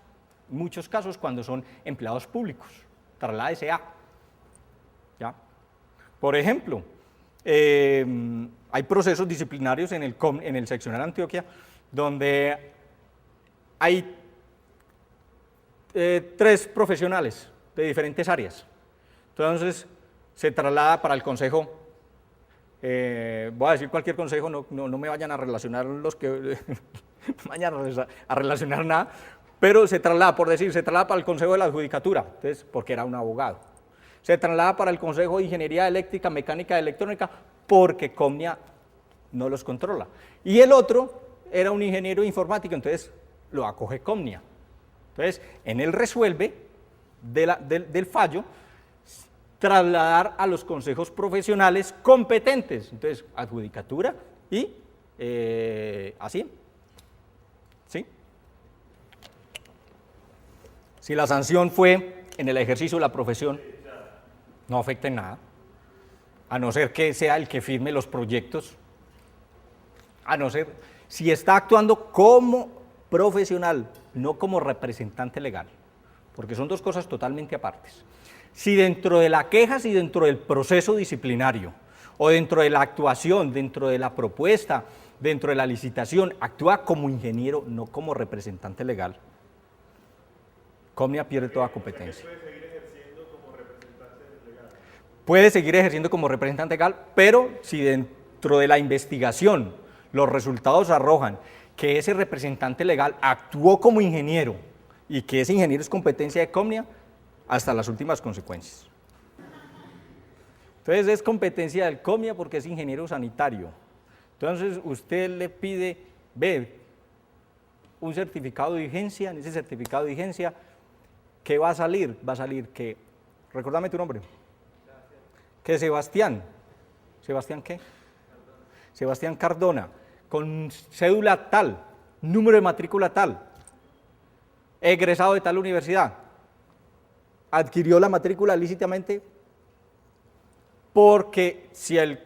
En muchos casos cuando son empleados públicos, trasládese a. ¿Ya? Por ejemplo, hay procesos disciplinarios en el seccional Antioquia donde hay 3 profesionales de diferentes áreas. Entonces, se traslada para el consejo, voy a decir cualquier consejo, no me vayan a relacionar los que vayan a relacionar nada, pero se traslada, por decir, se traslada para el consejo de la adjudicatura, entonces, porque era un abogado. Se traslada para el consejo de ingeniería eléctrica, mecánica, electrónica, porque Comnia no los controla. Y el otro era un ingeniero informático, entonces lo acoge Comnia. Entonces, en él resuelve del fallo trasladar a los consejos profesionales competentes, entonces adjudicatura y así, ¿sí? Si la sanción fue en el ejercicio de la profesión, no afecta en nada, a no ser que sea el que firme los proyectos, a no ser, si está actuando como profesional, no como representante legal, porque son 2 cosas totalmente apartes. Si dentro de la queja, si dentro del proceso disciplinario, o dentro de la actuación, dentro de la propuesta, dentro de la licitación, actúa como ingeniero, no como representante legal, Comnia pierde toda competencia. Puede seguir ejerciendo como representante legal, pero si dentro de la investigación los resultados arrojan que ese representante legal actuó como ingeniero y que ese ingeniero es competencia de Comnia, hasta las últimas consecuencias. Entonces es competencia del Comnia porque es ingeniero sanitario. Entonces usted le pide, un certificado de vigencia, en ese certificado de vigencia, ¿qué va a salir? Va a salir que, recuérdame tu nombre, que Sebastián, ¿Sebastián qué? Sebastián Cardona, con cédula tal, número de matrícula tal, egresado de tal universidad, adquirió la matrícula lícitamente, porque si él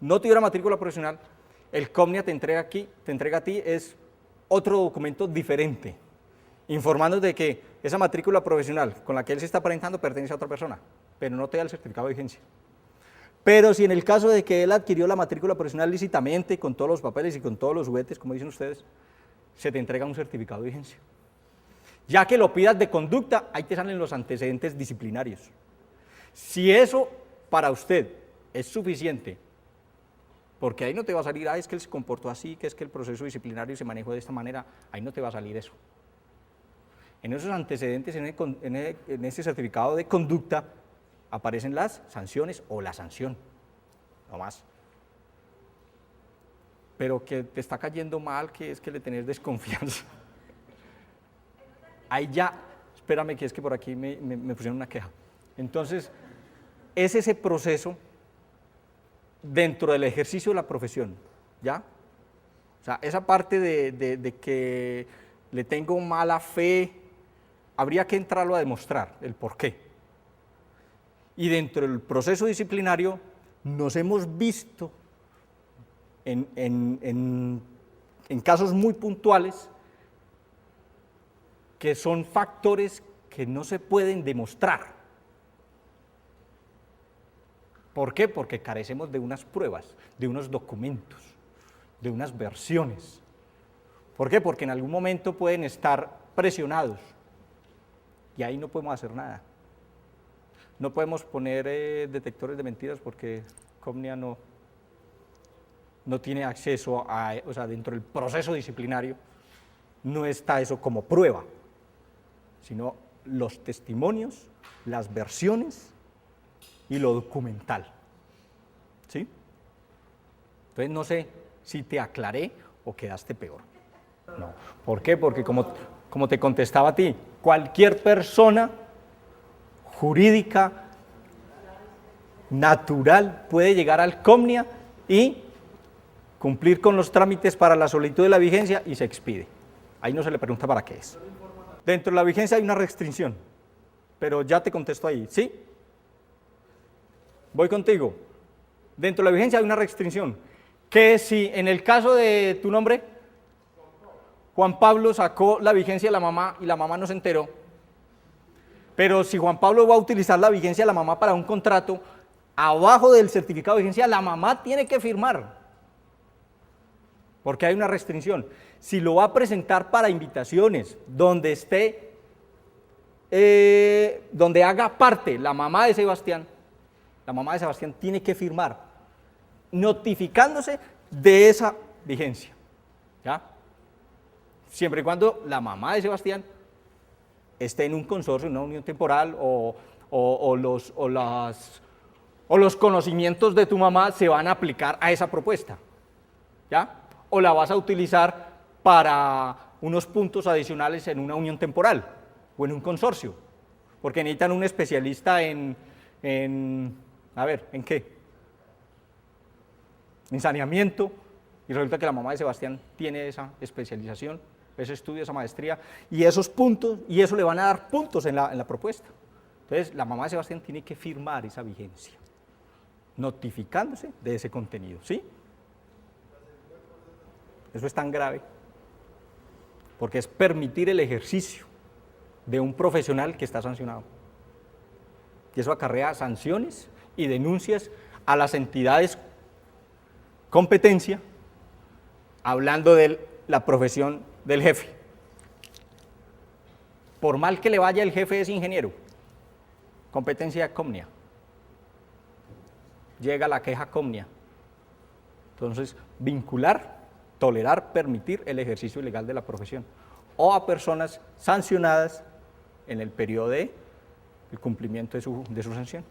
no tuviera matrícula profesional, el Comnia te entrega a ti es otro documento diferente, informándote de que esa matrícula profesional con la que él se está aparentando pertenece a otra persona, pero no te da el certificado de vigencia. Pero si en el caso de que él adquirió la matrícula profesional lícitamente, con todos los papeles y con todos los juguetes, como dicen ustedes, se te entrega un certificado de vigencia. Ya que lo pidas de conducta, ahí te salen los antecedentes disciplinarios. Si eso para usted es suficiente, porque ahí no te va a salir, es que él se comportó así, que es que el proceso disciplinario se manejó de esta manera, ahí no te va a salir eso. En esos antecedentes, en ese certificado de conducta, aparecen las sanciones o la sanción, no más. Pero que te está cayendo mal, que es que le tenés desconfianza. Ahí ya, espérame que es que por aquí me pusieron una queja. Entonces, es ese proceso dentro del ejercicio de la profesión, ¿ya? O sea, esa parte de que le tengo mala fe, habría que entrarlo a demostrar, el por qué. Y dentro del proceso disciplinario nos hemos visto en casos muy puntuales que son factores que no se pueden demostrar. ¿Por qué? Porque carecemos de unas pruebas, de unos documentos, de unas versiones. ¿Por qué? Porque en algún momento pueden estar presionados y ahí no podemos hacer nada. No podemos poner detectores de mentiras porque Comnia no tiene acceso a, o sea, dentro del proceso disciplinario no está eso como prueba, sino los testimonios, las versiones y lo documental. ¿Sí? Entonces no sé si te aclaré o quedaste peor. No. ¿Por qué? Porque como te contestaba a ti, cualquier persona jurídica, natural, puede llegar al Comnia y cumplir con los trámites para la solicitud de la vigencia y se expide. Ahí no se le pregunta para qué es. Dentro de la vigencia hay una restricción, pero ya te contesto ahí, ¿sí? voy contigo. Dentro de la vigencia hay una restricción, que si en el caso de tu nombre, Juan Pablo sacó la vigencia de la mamá y la mamá no se enteró, pero si Juan Pablo va a utilizar la vigencia de la mamá para un contrato, abajo del certificado de vigencia la mamá tiene que firmar, porque hay una restricción. Si lo va a presentar para invitaciones, donde esté, donde haga parte la mamá de Sebastián tiene que firmar, notificándose de esa vigencia, ¿ya? Siempre y cuando la mamá de Sebastián esté en un consorcio, en una unión temporal, o los conocimientos de tu mamá se van a aplicar a esa propuesta, ¿ya? O la vas a utilizar para unos puntos adicionales en una unión temporal o en un consorcio, porque necesitan un especialista ¿en qué? En saneamiento, y resulta que la mamá de Sebastián tiene esa especialización, ese estudio, esa maestría, y esos puntos, y eso le van a dar puntos en la propuesta. Entonces, la mamá de Sebastián tiene que firmar esa vigencia, notificándose de ese contenido, ¿sí? Eso es tan grave, porque es permitir el ejercicio de un profesional que está sancionado. Y eso acarrea sanciones y denuncias a las entidades competencia, hablando de la profesión del jefe. Por mal que le vaya, el jefe es ingeniero, competencia Comnia. Llega la queja Comnia. Entonces, vincular, tolerar, permitir el ejercicio ilegal de la profesión, o a personas sancionadas en el periodo de el cumplimiento de su sanción.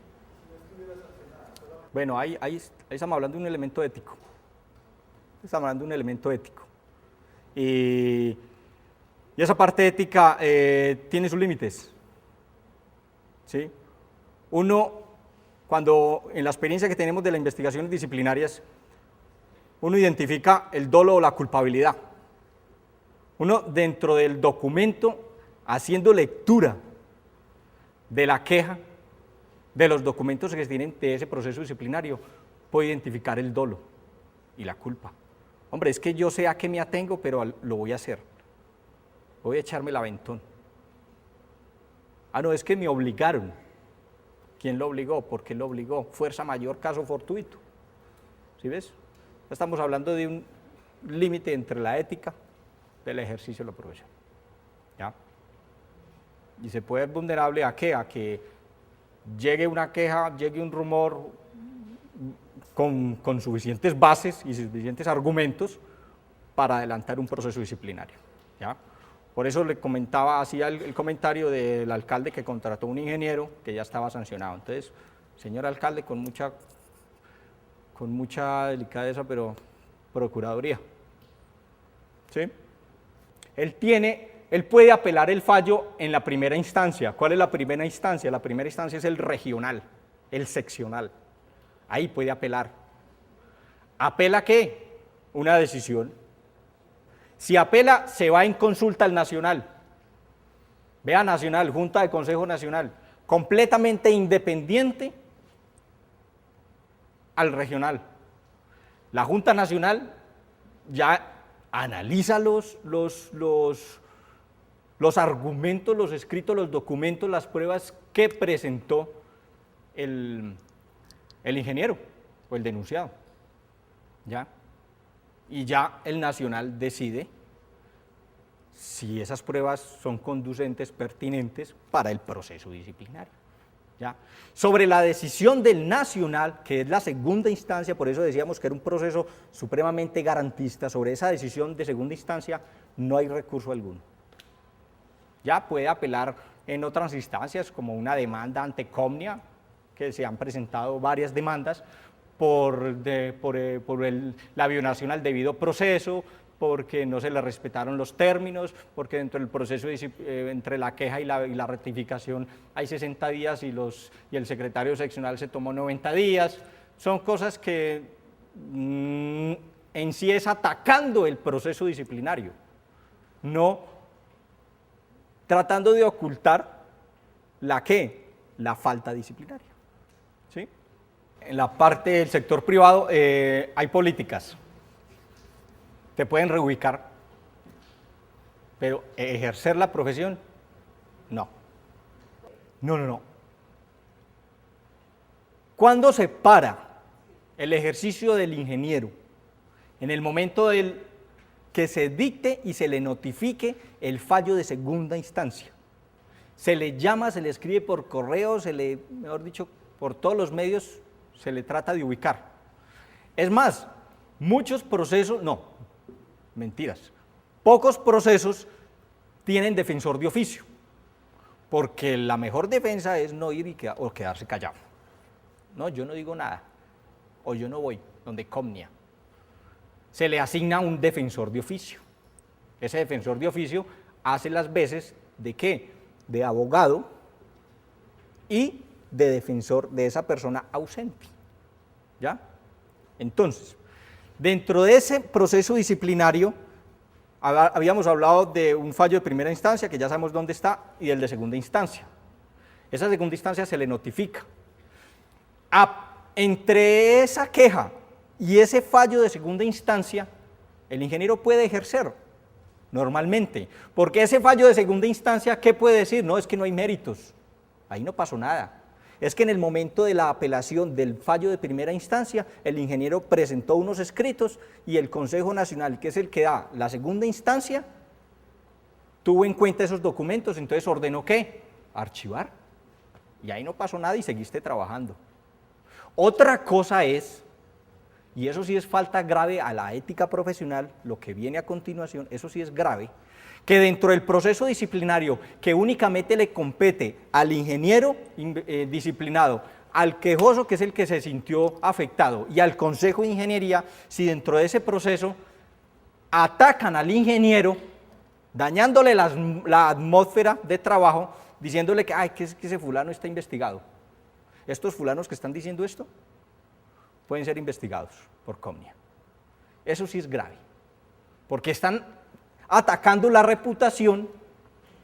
Bueno, ahí estamos hablando de un elemento ético. Estamos hablando de un elemento ético. Y esa parte ética tiene sus límites, ¿sí? Uno, cuando en la experiencia que tenemos de las investigaciones disciplinarias, uno identifica el dolo o la culpabilidad. Uno, dentro del documento, haciendo lectura de la queja, de los documentos que se tienen de ese proceso disciplinario, puede identificar el dolo y la culpa. Hombre, es que yo sé a qué me atengo, pero lo voy a hacer. Voy a echarme el aventón. Ah, no, es que me obligaron. ¿Quién lo obligó? ¿Por qué lo obligó? Fuerza mayor, caso fortuito. ¿Sí ves? Estamos hablando de un límite entre la ética del ejercicio de la profesión. ¿Ya? Y se puede ser vulnerable ¿a qué? A que llegue una queja, llegue un rumor con suficientes bases y suficientes argumentos para adelantar un proceso disciplinario, ¿ya? Por eso le comentaba, hacía el comentario del alcalde que contrató un ingeniero que ya estaba sancionado. Entonces, señor alcalde, con mucha delicadeza, pero procuraduría, ¿sí? Él puede apelar el fallo en la primera instancia. ¿Cuál es la primera instancia? La primera instancia es el regional, el seccional. Ahí puede apelar. ¿Apela qué? Una decisión. Si apela, se va en consulta al nacional. Vea nacional, Junta de Consejo Nacional, completamente independiente al regional. La Junta Nacional ya analiza los argumentos, los escritos, los documentos, las pruebas que presentó el ingeniero o el denunciado, ¿ya? Y ya el nacional decide si esas pruebas son conducentes, pertinentes para el proceso disciplinario, ¿ya? Sobre la decisión del nacional, que es la segunda instancia, por eso decíamos que era un proceso supremamente garantista, sobre esa decisión de segunda instancia no hay recurso alguno. Ya puede apelar en otras instancias, como una demanda ante Comnia, que se han presentado varias demandas por la violación al debido proceso, porque no se le respetaron los términos, porque dentro del proceso entre la queja y la rectificación hay 60 días y el secretario seccional se tomó 90 días. Son cosas que en sí es atacando el proceso disciplinario, no tratando de ocultar la falta disciplinaria, ¿sí? En la parte del sector privado hay políticas. Te pueden reubicar, pero ejercer la profesión, no. No. ¿Cuándo se para el ejercicio del ingeniero? En el momento que se dicte y se le notifique el fallo de segunda instancia. Se le llama, se le escribe por correo, mejor dicho, por todos los medios se le trata de ubicar. Es más, muchos procesos, no, mentiras, pocos procesos tienen defensor de oficio, porque la mejor defensa es no ir o quedarse callado. No, yo no digo nada, o yo no voy, donde Comnia. Se le asigna un defensor de oficio. Ese defensor de oficio hace las veces de ¿qué? De abogado y de defensor de esa persona ausente. ¿Ya? Entonces, dentro de ese proceso disciplinario, habíamos hablado de un fallo de primera instancia, que ya sabemos dónde está, y el de segunda instancia. Esa segunda instancia se le notifica. Entre esa queja y ese fallo de segunda instancia, el ingeniero puede ejercer normalmente, porque ese fallo de segunda instancia, ¿qué puede decir? No, es que no hay méritos, ahí no pasó nada. Es que en el momento de la apelación del fallo de primera instancia, el ingeniero presentó unos escritos y el Consejo Nacional, que es el que da la segunda instancia, tuvo en cuenta esos documentos, entonces ordenó ¿qué? Archivar. Y ahí no pasó nada y seguiste trabajando. Otra cosa es, y eso sí es falta grave a la ética profesional, lo que viene a continuación, eso sí es grave, que dentro del proceso disciplinario que únicamente le compete al ingeniero disciplinado, al quejoso, que es el que se sintió afectado, y al Consejo de Ingeniería, si dentro de ese proceso atacan al ingeniero, dañándole la atmósfera de trabajo, diciéndole que ese fulano está investigado. Estos fulanos que están diciendo esto pueden ser investigados por Comnia. Eso sí es grave, porque están atacando la reputación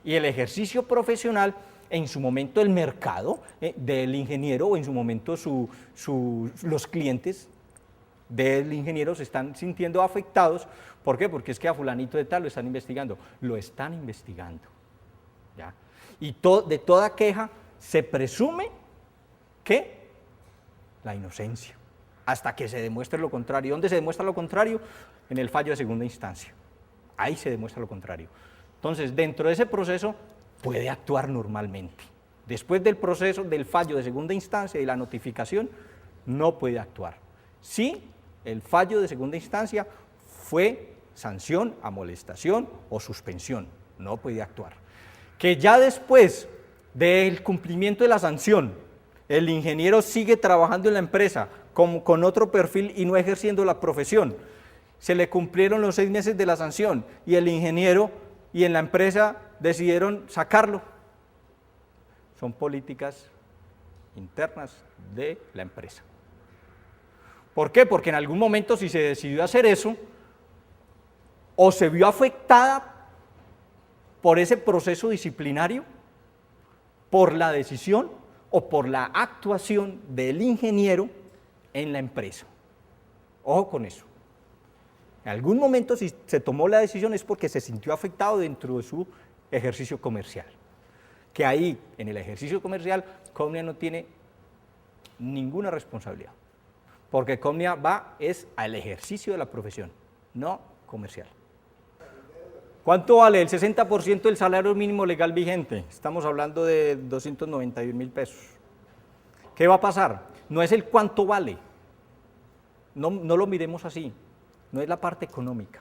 y el ejercicio profesional, en su momento el mercado del ingeniero, o en su momento los clientes del ingeniero se están sintiendo afectados. ¿Por qué? Porque es que a fulanito de tal lo están investigando. ¿Ya? Y de toda queja se presume que la inocencia, hasta que se demuestre lo contrario. ¿Dónde se demuestra lo contrario? En el fallo de segunda instancia. Ahí se demuestra lo contrario. Entonces, dentro de ese proceso puede actuar normalmente. Después del proceso del fallo de segunda instancia y la notificación, no puede actuar. Si el fallo de segunda instancia fue sanción, amonestación o suspensión, no puede actuar. Que ya después del cumplimiento de la sanción, el ingeniero sigue trabajando en la empresa con otro perfil y no ejerciendo la profesión. Se le cumplieron los 6 meses de la sanción y el ingeniero y en la empresa decidieron sacarlo. Son políticas internas de la empresa. ¿Por qué? Porque en algún momento, si se decidió hacer eso, o se vio afectada por ese proceso disciplinario, por la decisión o por la actuación del ingeniero en la empresa. Ojo con eso. En algún momento, si se tomó la decisión, es porque se sintió afectado dentro de su ejercicio comercial. Que ahí, en el ejercicio comercial, Comnia no tiene ninguna responsabilidad. Porque Comnia es al ejercicio de la profesión, no comercial. ¿Cuánto vale? El 60% del salario mínimo legal vigente. Estamos hablando de 291.000 pesos. ¿Qué va a pasar? No es el cuánto vale. No lo miremos así. No es la parte económica,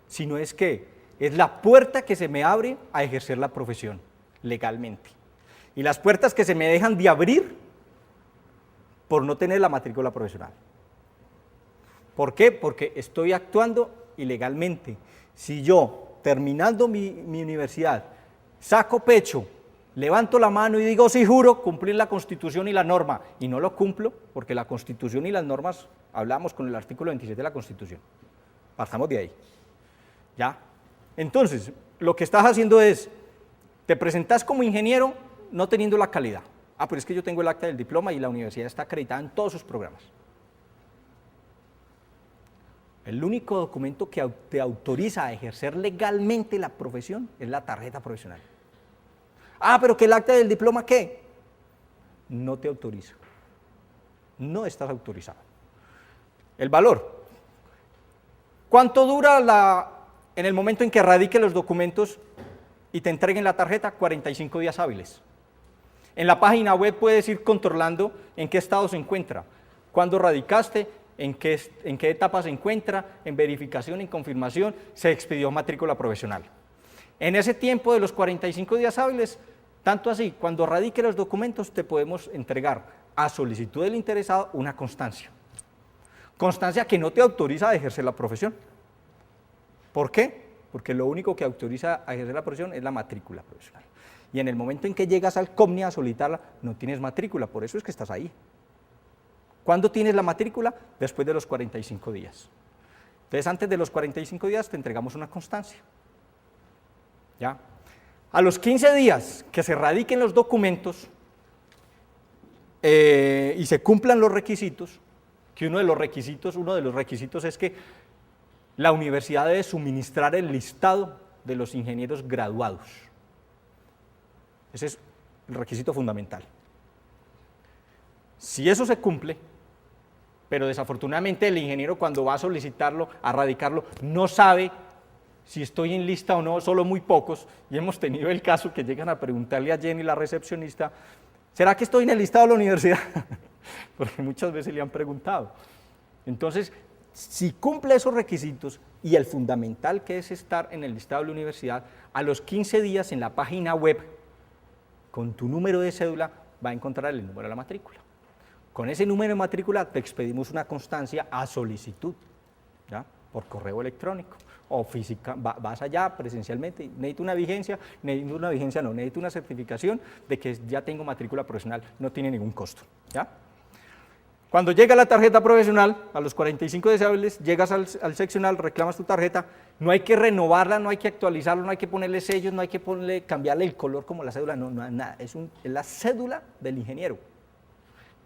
sino es que es la puerta que se me abre a ejercer la profesión legalmente. Y las puertas que se me dejan de abrir por no tener la matrícula profesional. ¿Por qué? Porque estoy actuando ilegalmente. Si yo, terminando mi universidad, saco pecho, levanto la mano y digo, sí juro cumplir la Constitución y la norma, y no lo cumplo, porque la Constitución y las normas, hablamos con el artículo 27 de la Constitución, partamos de ahí, ¿ya? Entonces, lo que estás haciendo es, te presentas como ingeniero no teniendo la calidad, Ah, pero es que yo tengo el acta del diploma y la universidad está acreditada en todos sus programas. El único documento que te autoriza a ejercer legalmente la profesión es la tarjeta profesional. Ah, pero que el acta del diploma, ¿qué? No te autoriza. No estás autorizado. El valor. ¿Cuánto dura en el momento en que radique los documentos y te entreguen la tarjeta? 45 días hábiles. En la página web puedes ir controlando en qué estado se encuentra, cuándo radicaste, en qué etapa se encuentra, en verificación, en confirmación, se expidió matrícula profesional. En ese tiempo de los 45 días hábiles, tanto así, cuando radique los documentos, te podemos entregar a solicitud del interesado una constancia. Constancia que no te autoriza a ejercer la profesión. ¿Por qué? Porque lo único que autoriza a ejercer la profesión es la matrícula profesional. Y en el momento en que llegas al COPNIA a solicitarla, no tienes matrícula, por eso es que estás ahí. ¿Cuándo tienes la matrícula? Después de los 45 días. Entonces, antes de los 45 días te entregamos una constancia. ¿Ya? A los 15 días que se radiquen los documentos y se cumplan los requisitos, que uno de los requisitos es que la universidad debe suministrar el listado de los ingenieros graduados. Ese es el requisito fundamental. Si eso se cumple, pero desafortunadamente el ingeniero cuando va a solicitarlo, a radicarlo, no sabe si estoy en lista o no, solo muy pocos, y hemos tenido el caso que llegan a preguntarle a Jenny, la recepcionista, ¿será que estoy en el listado de la universidad? Porque muchas veces le han preguntado. Entonces, si cumple esos requisitos y el fundamental que es estar en el listado de la universidad, a los 15 días en la página web, con tu número de cédula, va a encontrar el número de la matrícula. Con ese número de matrícula te expedimos una constancia a solicitud, ¿ya? Por correo electrónico o física, vas allá presencialmente, necesito una vigencia, necesito una certificación de que ya tengo matrícula profesional, no tiene ningún costo, ¿ya? Cuando llega la tarjeta profesional, a los 45 días hábiles, llegas al seccional, reclamas tu tarjeta, no hay que renovarla, no hay que actualizarla, no hay que ponerle sellos, no hay que cambiarle el color como la cédula, no, nada, es la cédula del ingeniero.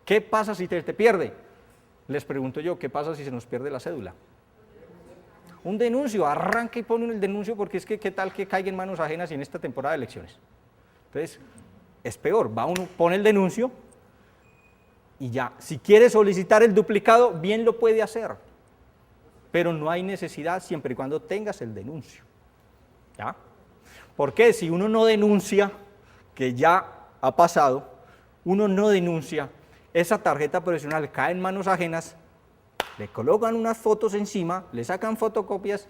¿Qué pasa si te pierde? Les pregunto yo, ¿qué pasa si se nos pierde la cédula? Un denuncio, arranca y pone el denuncio porque es que qué tal que caiga en manos ajenas y en esta temporada de elecciones. Entonces, es peor, va uno, pone el denuncio y ya, si quiere solicitar el duplicado, bien lo puede hacer, pero no hay necesidad siempre y cuando tengas el denuncio, ¿ya? Porque si uno no denuncia, que ya ha pasado, uno no denuncia, esa tarjeta profesional cae en manos ajenas, le colocan unas fotos encima, le sacan fotocopias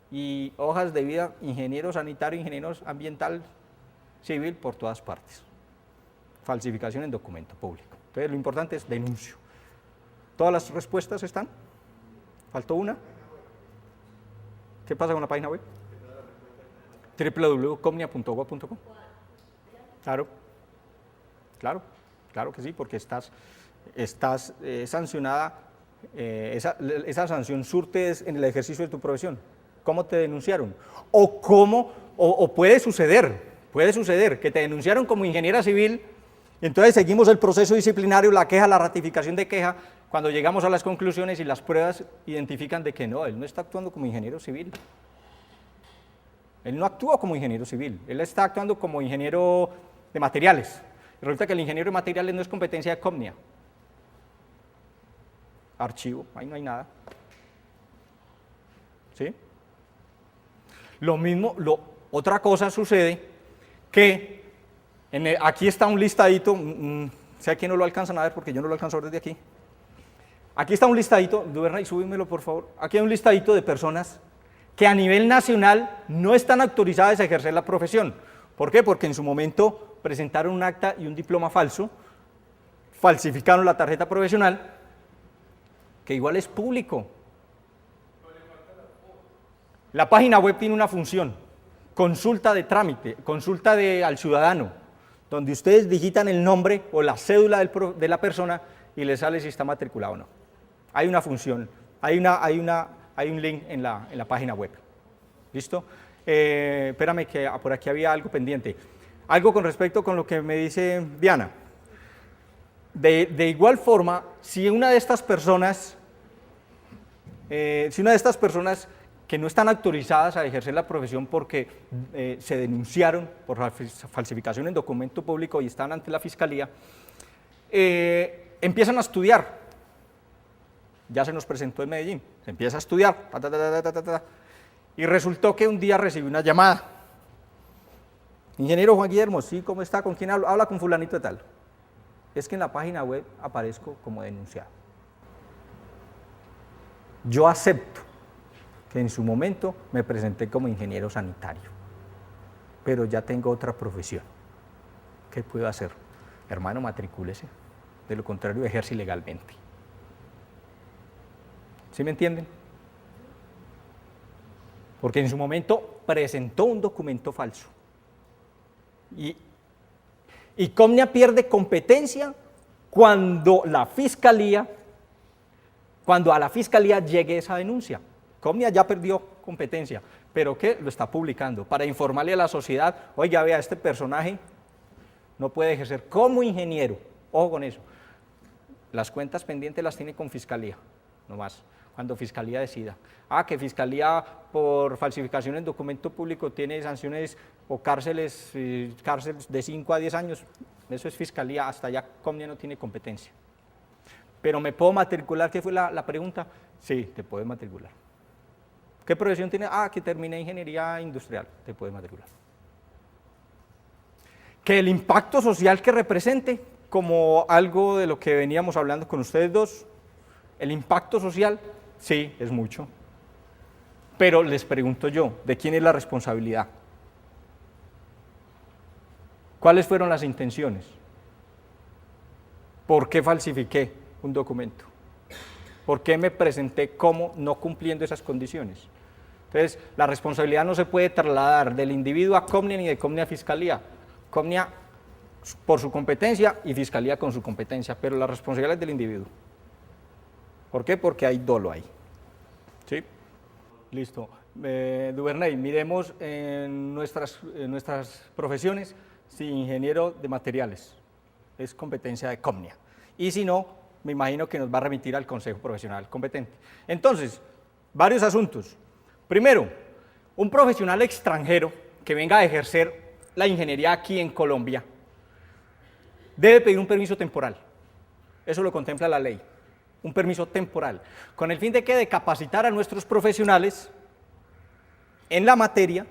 y hojas de vida, ingeniero sanitario, ingeniero ambiental, civil, por todas partes. Falsificación en documento público. Entonces, lo importante es denuncio. ¿Todas las respuestas están? ¿Faltó una? ¿Qué pasa con la página web? www.copnia.gov.co. Claro que sí, porque estás sancionada, esa sanción surte en el ejercicio de tu profesión. ¿Cómo te denunciaron? O puede suceder que te denunciaron como ingeniera civil. Y entonces seguimos el proceso disciplinario, la queja, la ratificación de queja, cuando llegamos a las conclusiones y las pruebas identifican de que no, él no está actuando como ingeniero civil. Él no actúa como ingeniero civil, él está actuando como ingeniero de materiales. Resulta que el ingeniero de materiales no es competencia de Copnia. Archivo, ahí no hay nada. ¿Sí? Lo mismo, otra cosa sucede que aquí está un listadito, sé que no lo alcanzan a ver porque yo no lo alcanzo a ver desde aquí. Aquí está un listadito, Duverna, y súbimelo por favor. Aquí hay un listadito de personas que a nivel nacional no están autorizadas a ejercer la profesión. ¿Por qué? Porque en su momento presentaron un acta y un diploma falso, falsificaron la tarjeta profesional, que igual es público. La página web tiene una función, consulta de trámite, consulta al ciudadano, donde ustedes digitan el nombre o la cédula de la persona y les sale si está matriculado o no. Hay una función, hay un link en la página web. ¿Listo? Espérame que por aquí había algo pendiente. Algo con respecto con lo que me dice Diana. De igual forma, si una de estas personas que no están autorizadas a ejercer la profesión porque se denunciaron por falsificación en documento público y están ante la fiscalía, empiezan a estudiar. Ya se nos presentó en Medellín, se empieza a estudiar, y resultó que un día recibí una llamada. Ingeniero Juan Guillermo, sí, ¿cómo está? ¿Con quién hablo? Habla con fulanito de tal. Es que en la página web aparezco como denunciado. Yo acepto que en su momento me presenté como ingeniero sanitario, pero ya tengo otra profesión. ¿Qué puedo hacer? Hermano, matricúlese, de lo contrario ejerce ilegalmente. ¿Sí me entienden? Porque en su momento presentó un documento falso. Y Comnia pierde competencia cuando a la fiscalía llegue esa denuncia. Comnia ya perdió competencia, pero ¿qué? Lo está publicando para informarle a la sociedad, oiga, vea, este personaje no puede ejercer como ingeniero, ojo con eso. Las cuentas pendientes las tiene con fiscalía, no más, cuando fiscalía decida. Que fiscalía por falsificación en documento público tiene sanciones o cárceles de 5 a 10 años, eso es fiscalía, hasta allá Comnia no tiene competencia. Pero ¿me puedo matricular? ¿Qué fue la pregunta? Sí, te puedes matricular. ¿Qué profesión tiene? Que terminé ingeniería industrial, te puedes matricular. Que el impacto social que represente, como algo de lo que veníamos hablando con ustedes dos, el impacto social, sí, es mucho. Pero les pregunto yo, ¿de quién es la responsabilidad? ¿Cuáles fueron las intenciones? ¿Por qué falsifiqué un documento? ¿Por qué me presenté como no cumpliendo esas condiciones? Entonces, la responsabilidad no se puede trasladar del individuo a Comnia ni de Comnia a Fiscalía. Comnia por su competencia y Fiscalía con su competencia, pero la responsabilidad es del individuo. ¿Por qué? Porque hay dolo ahí. ¿Sí? Listo. Duvernay, miremos en nuestras profesiones si ingeniero de materiales es competencia de Comnia. Y si no, me imagino que nos va a remitir al Consejo Profesional competente. Entonces, varios asuntos. Primero, un profesional extranjero que venga a ejercer la ingeniería aquí en Colombia debe pedir un permiso temporal. Eso lo contempla la ley. Un permiso temporal, con el fin de capacitar a nuestros profesionales en la materia,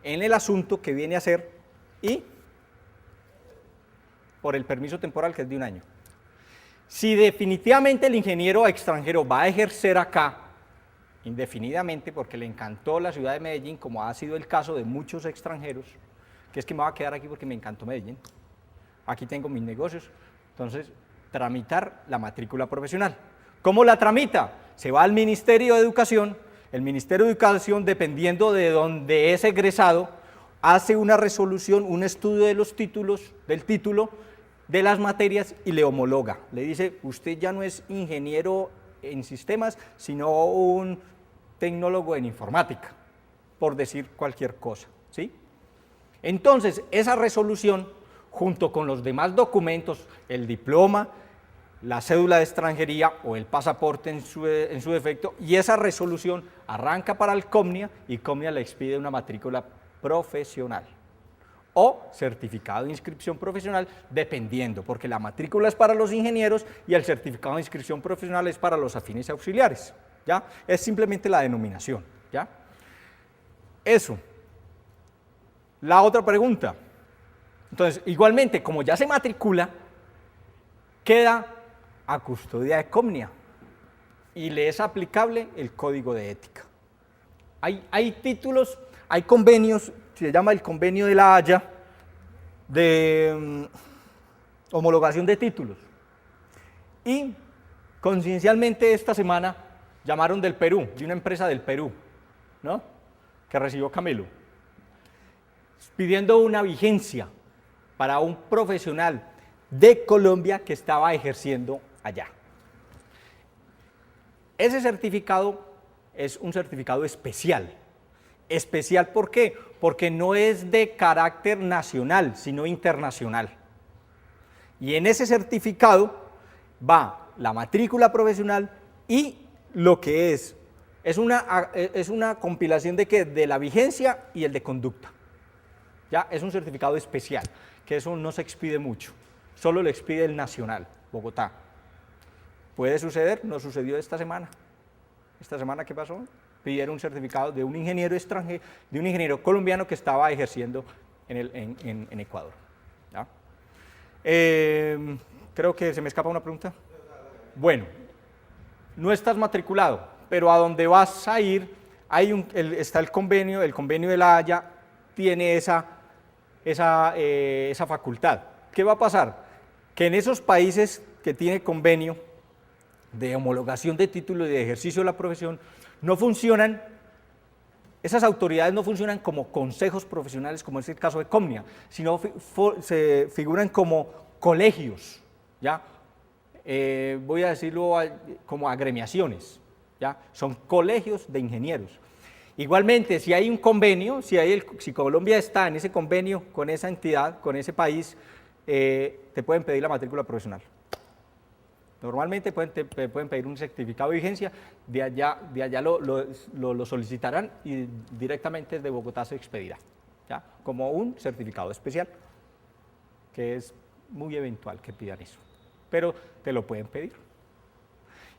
en el asunto que viene a ser, y por el permiso temporal que es de 1 año. Si definitivamente el ingeniero extranjero va a ejercer acá, indefinidamente, porque le encantó la ciudad de Medellín, como ha sido el caso de muchos extranjeros, que es que me voy a quedar aquí porque me encantó Medellín, aquí tengo mis negocios, entonces tramitar la matrícula profesional. ¿Cómo la tramita? Se va al Ministerio de Educación, el Ministerio de Educación, dependiendo de donde es egresado, hace una resolución, un estudio de los títulos, del título, de las materias y le homologa. Le dice, usted ya no es ingeniero en sistemas, sino un tecnólogo en informática, por decir cualquier cosa, ¿sí? Entonces, esa resolución, junto con los demás documentos, el diploma, la cédula de extranjería o el pasaporte en su defecto, y esa resolución arranca para el Comnia y Comnia le expide una matrícula profesional o certificado de inscripción profesional, dependiendo, porque la matrícula es para los ingenieros y el certificado de inscripción profesional es para los afines auxiliares, ¿ya? Es simplemente la denominación, ¿ya? Eso. La otra pregunta. Entonces, igualmente, como ya se matricula, queda a custodia de Comnia y le es aplicable el Código de Ética. Hay títulos, hay convenios, se llama el Convenio de La Haya, de homologación de títulos. Y coincidencialmente esta semana llamaron del Perú, de una empresa del Perú, ¿no?, que recibió Camilo, pidiendo una vigencia para un profesional de Colombia que estaba ejerciendo allá. Ese certificado es un certificado especial. ¿Especial por qué? Porque no es de carácter nacional, sino internacional. Y en ese certificado va la matrícula profesional y lo que es una compilación de, ¿qué? De la vigencia y el de conducta. Ya es un certificado especial, que eso no se expide mucho, solo lo expide el nacional, Bogotá. Puede suceder, no sucedió esta semana. ¿Esta semana qué pasó? Pidieron un certificado de un ingeniero extranjero, de un ingeniero colombiano que estaba ejerciendo en Ecuador. ¿Ya? Creo que se me escapa una pregunta. Bueno, no estás matriculado, pero a donde vas a ir está el convenio de La Haya tiene esa facultad. ¿Qué va a pasar? Que en esos países que tiene convenio de homologación de título y de ejercicio de la profesión, no funcionan, esas autoridades no funcionan como consejos profesionales, como es el caso de Comnia, sino se figuran como colegios, ¿ya? Voy a decirlo como agremiaciones, ¿ya? Son colegios de ingenieros. Igualmente, si hay un convenio, si Colombia está en ese convenio con esa entidad, con ese país, te pueden pedir la matrícula profesional. Normalmente te pueden pedir un certificado de vigencia, de allá lo solicitarán y directamente desde Bogotá se expedirá, ¿ya? Como un certificado especial, que es muy eventual que pidan eso, pero te lo pueden pedir.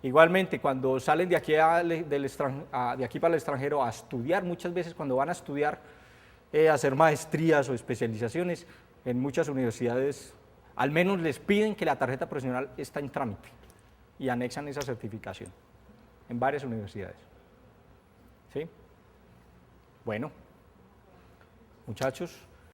Igualmente, cuando salen de aquí, de aquí para el extranjero a estudiar, muchas veces cuando van a estudiar, a hacer maestrías o especializaciones, en muchas universidades, al menos les piden que la tarjeta profesional está en trámite y anexan esa certificación en varias universidades. ¿Sí? Bueno, muchachos.